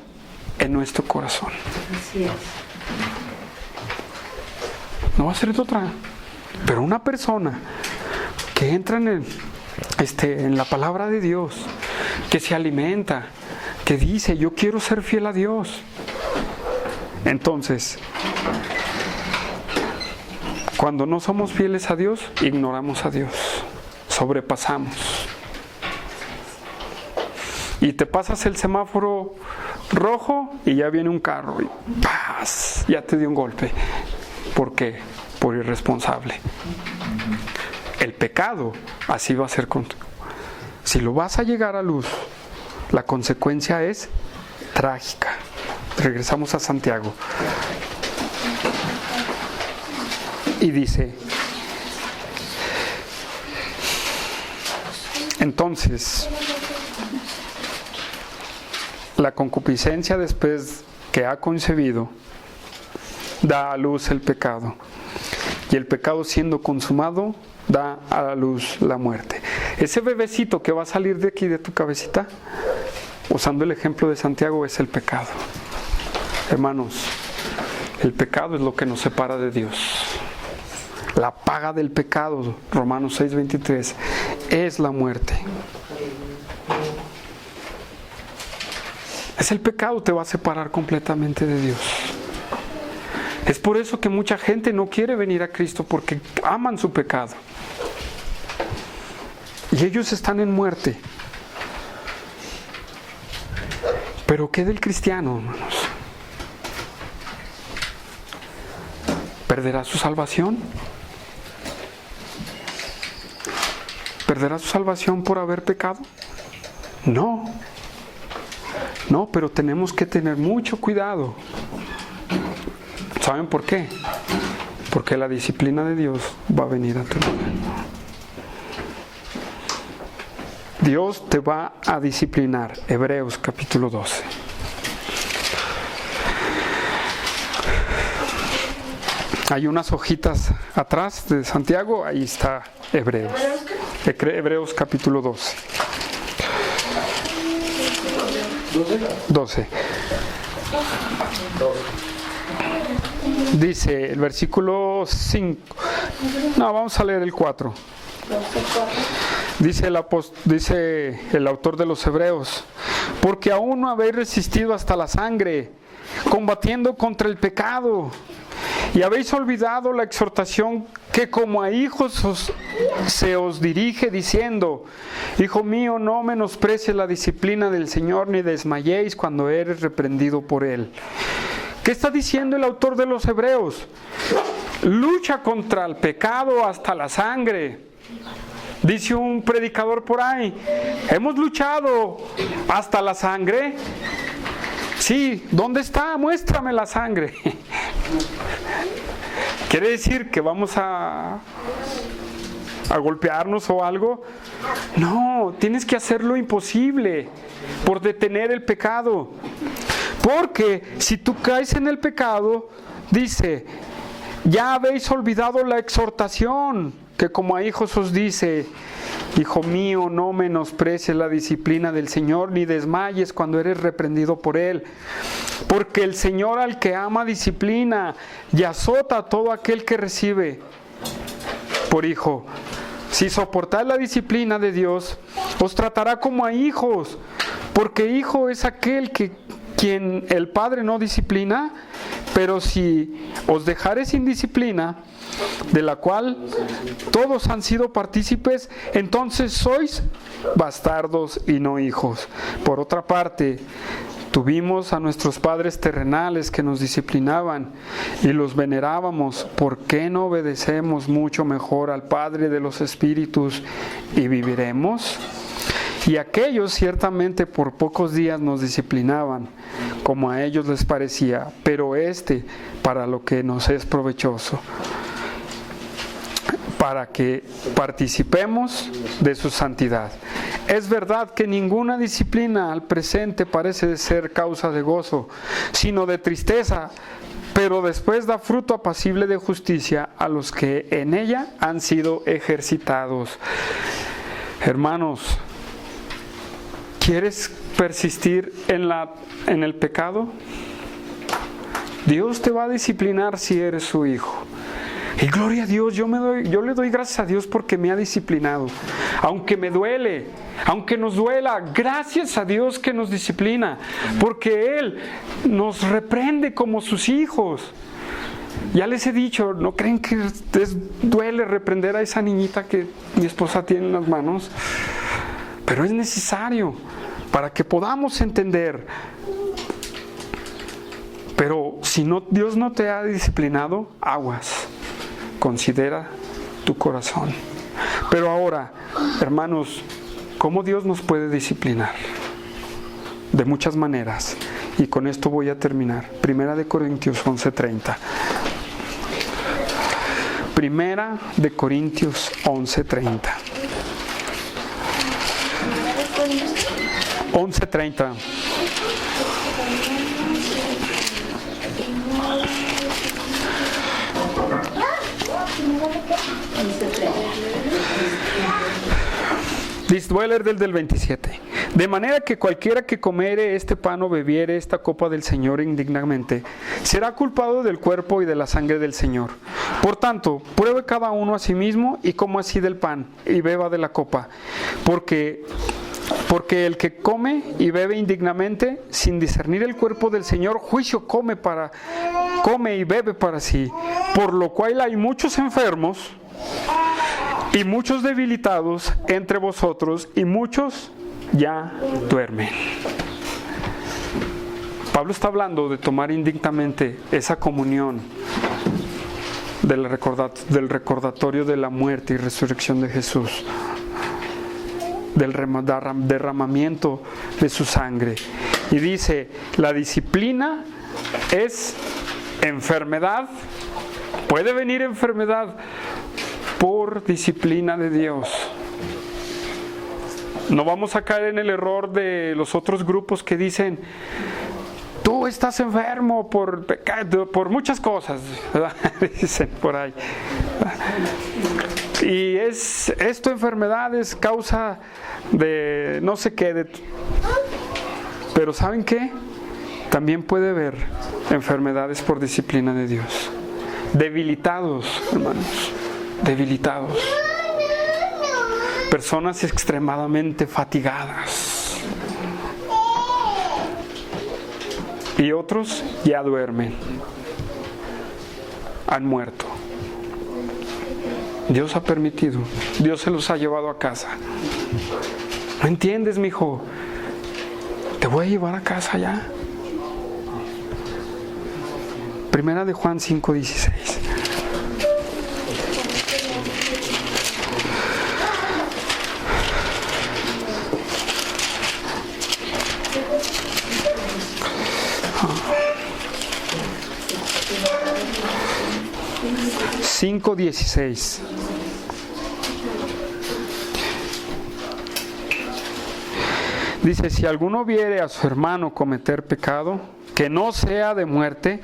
en nuestro corazón. Así es. No va a ser de otra. Pero una persona que entra en la palabra de Dios, que se alimenta, que dice, yo quiero ser fiel a Dios. Entonces, cuando no somos fieles a Dios, ignoramos a Dios, sobrepasamos. Y te pasas el semáforo rojo y ya viene un carro y ¡paz! Ya te dio un golpe. ¿Por qué? Por irresponsable. El pecado así va a ser contigo. Si lo vas a llegar a luz, la consecuencia es trágica. Regresamos a Santiago. Y dice, entonces, la concupiscencia después que ha concebido, da a luz el pecado. Y el pecado siendo consumado, da a la luz la muerte. Ese bebecito que va a salir de aquí de tu cabecita, usando el ejemplo de Santiago, es el pecado. Hermanos, el pecado es lo que nos separa de Dios. La paga del pecado, Romanos 6:23, es la muerte. Es el pecado, te va a separar completamente de Dios. Es por eso que mucha gente no quiere venir a Cristo, porque aman su pecado. Y ellos están en muerte. Pero ¿qué del cristiano, hermanos? ¿Perderá su salvación? ¿Perderá su salvación por haber pecado? No. No, pero tenemos que tener mucho cuidado. ¿Saben por qué? Porque la disciplina de Dios va a venir a tu vida. Dios te va a disciplinar. Hebreos capítulo 12. Hay unas hojitas atrás de Santiago, ahí está Hebreos. Hebreos capítulo 12. 12. Dice el versículo 5. No, vamos a leer el 4. Dice el autor de los Hebreos: porque aún no habéis resistido hasta la sangre, combatiendo contra el pecado, y habéis olvidado la exhortación que como a hijos se os dirige, diciendo: Hijo mío, no menosprecies la disciplina del Señor, ni desmayéis cuando eres reprendido por Él. ¿Qué está diciendo el autor de los Hebreos? Lucha contra el pecado hasta la sangre. Dice un predicador por ahí: ¿hemos luchado hasta la sangre? Sí, ¿dónde está? Muéstrame la sangre. ¿Quiere decir que vamos a golpearnos o algo? No, tienes que hacer lo imposible por detener el pecado. Porque si tú caes en el pecado, dice, ya habéis olvidado la exhortación que como a hijos os dice: Hijo mío, no menosprecies la disciplina del Señor, ni desmayes cuando eres reprendido por Él. Porque el Señor al que ama disciplina y azota a todo aquel que recibe por hijo. Si soportáis la disciplina de Dios, os tratará como a hijos. Porque hijo es aquel quien el Padre no disciplina. Pero si os dejare sin disciplina, de la cual todos han sido partícipes, entonces sois bastardos y no hijos. Por otra parte, tuvimos a nuestros padres terrenales que nos disciplinaban y los venerábamos. ¿Por qué no obedecemos mucho mejor al Padre de los Espíritus y viviremos? Y aquellos ciertamente por pocos días nos disciplinaban, como a ellos les parecía, pero para lo que nos es provechoso, para que participemos de su santidad. Es verdad que ninguna disciplina al presente parece ser causa de gozo, sino de tristeza, pero después da fruto apacible de justicia a los que en ella han sido ejercitados. Hermanos, ¿quieres persistir en el pecado? Dios te va a disciplinar si eres su hijo. Y gloria a Dios, yo le doy gracias a Dios porque me ha disciplinado. Aunque me duele, aunque nos duela, gracias a Dios que nos disciplina, porque Él nos reprende como sus hijos. Ya les he dicho, ¿no creen que duele reprender a esa niñita que mi esposa tiene en las manos? Pero es necesario para que podamos entender. Pero si Dios no te ha disciplinado, aguas. Considera tu corazón. Pero ahora, hermanos, ¿cómo Dios nos puede disciplinar? De muchas maneras. Y con esto voy a terminar. Primera de Corintios 11:30. Primera de Corintios 11:30. 11:30. Voy a leer del 27. De manera que cualquiera que comiere este pan o bebiere esta copa del Señor indignamente, será culpado del cuerpo y de la sangre del Señor. Por tanto, pruebe cada uno a sí mismo y coma así del pan y beba de la copa. Porque el que come y bebe indignamente, sin discernir el cuerpo del Señor, juicio come y bebe para sí. Por lo cual hay muchos enfermos y muchos debilitados entre vosotros, y muchos ya duermen. Pablo está hablando de tomar indignamente esa comunión del recordatorio de la muerte y resurrección de Jesús, del derramamiento de su sangre. Y dice, la disciplina es enfermedad. Puede venir enfermedad por disciplina de Dios. No vamos a caer en el error de los otros grupos que dicen, tú estás enfermo por pecado, por muchas cosas, ¿verdad? Dicen por ahí. Y tu enfermedad es causa de no sé qué. Pero ¿saben qué? También puede haber enfermedades por disciplina de Dios. Debilitados, hermanos. Debilitados. Personas extremadamente fatigadas. Y otros ya duermen. Han muerto. Dios ha permitido. Dios se los ha llevado a casa. ¿No entiendes, mijo? Te voy a llevar a casa ya. Primera de Juan 5:16. (5:16) Dice, si alguno viere a su hermano cometer pecado, que no sea de muerte,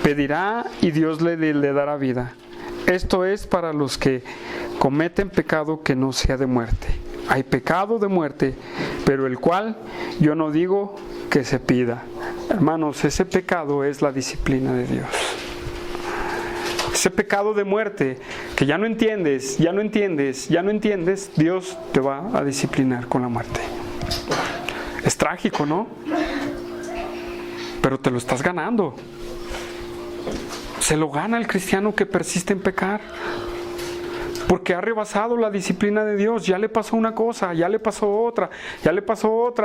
pedirá y Dios le dará vida. Esto es para los que cometen pecado que no sea de muerte. Hay pecado de muerte, pero el cual yo no digo que se pida. Hermanos, ese pecado es la disciplina de Dios. Ese pecado de muerte que ya no entiendes, Dios te va a disciplinar con la muerte. Es trágico, ¿no? Pero te lo estás ganando. Se lo gana el cristiano que persiste en pecar. Porque ha rebasado la disciplina de Dios. Ya le pasó una cosa, ya le pasó otra,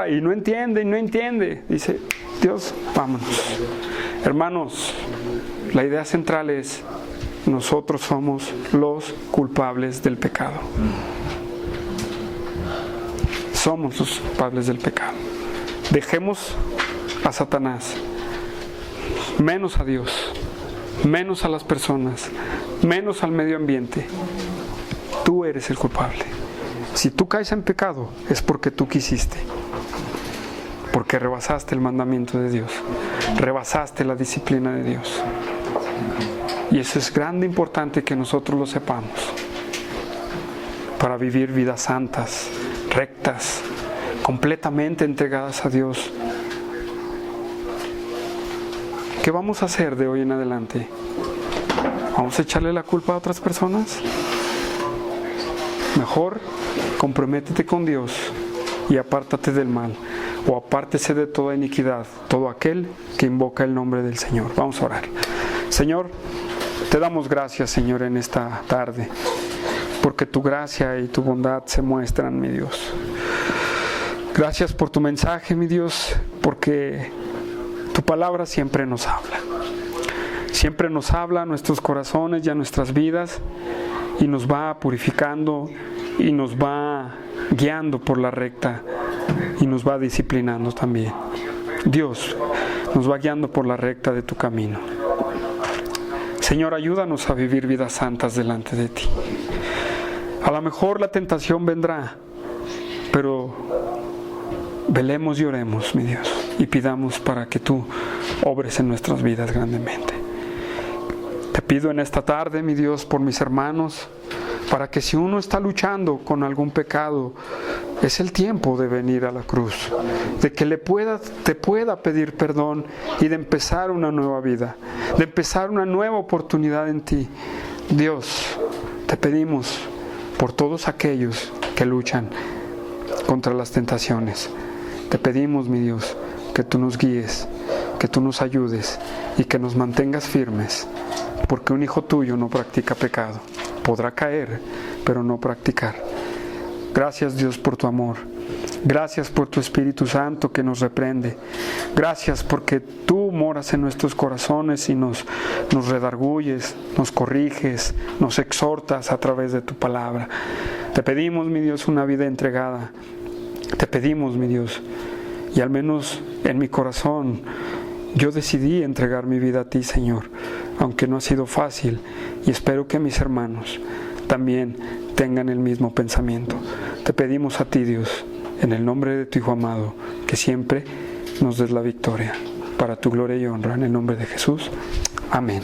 y no entiende. Dice, Dios, vámonos. Hermanos, la idea central es, nosotros somos los culpables del pecado. Somos los culpables del pecado. Dejemos a Satanás, menos a Dios, menos a las personas, menos al medio ambiente. Tú eres el culpable. Si tú caes en pecado, es porque tú quisiste. Porque rebasaste el mandamiento de Dios. Rebasaste la disciplina de Dios. Y eso es grande, importante que nosotros lo sepamos. Para vivir vidas santas, rectas, completamente entregadas a Dios. ¿Qué vamos a hacer de hoy en adelante? ¿Vamos a echarle la culpa a otras personas? Mejor comprométete con Dios y apártate del mal, o apártese de toda iniquidad, todo aquel que invoca el nombre del Señor. Vamos a orar. Señor, te damos gracias, Señor, en esta tarde, porque tu gracia y tu bondad se muestran, mi Dios. Gracias por tu mensaje, mi Dios, porque tu palabra siempre nos habla. Siempre nos habla a nuestros corazones y a nuestras vidas, y nos va purificando y nos va guiando por la recta y nos va disciplinando también. Dios nos va guiando por la recta de tu camino. Señor, ayúdanos a vivir vidas santas delante de ti. A lo mejor la tentación vendrá, pero velemos y oremos, mi Dios, y pidamos para que tú obres en nuestras vidas grandemente. Te pido en esta tarde, mi Dios, por mis hermanos, para que si uno está luchando con algún pecado, es el tiempo de venir a la cruz, de que te pueda pedir perdón y de empezar una nueva vida, de empezar una nueva oportunidad en ti. Dios, te pedimos por todos aquellos que luchan contra las tentaciones. Te pedimos, mi Dios, que tú nos guíes, que tú nos ayudes y que nos mantengas firmes, porque un hijo tuyo no practica pecado. Podrá caer, pero no practicar. Gracias, Dios, por tu amor. Gracias por tu Espíritu Santo que nos reprende. Gracias porque tú moras en nuestros corazones y nos redarguyes, nos corriges, nos exhortas a través de tu palabra. Te pedimos, mi Dios, una vida entregada. Te pedimos, mi Dios, y al menos en mi corazón, yo decidí entregar mi vida a ti, Señor, aunque no ha sido fácil, y espero que mis hermanos también tengan el mismo pensamiento. Te pedimos a ti, Dios, en el nombre de tu Hijo amado, que siempre nos des la victoria, para tu gloria y honra, en el nombre de Jesús. Amén.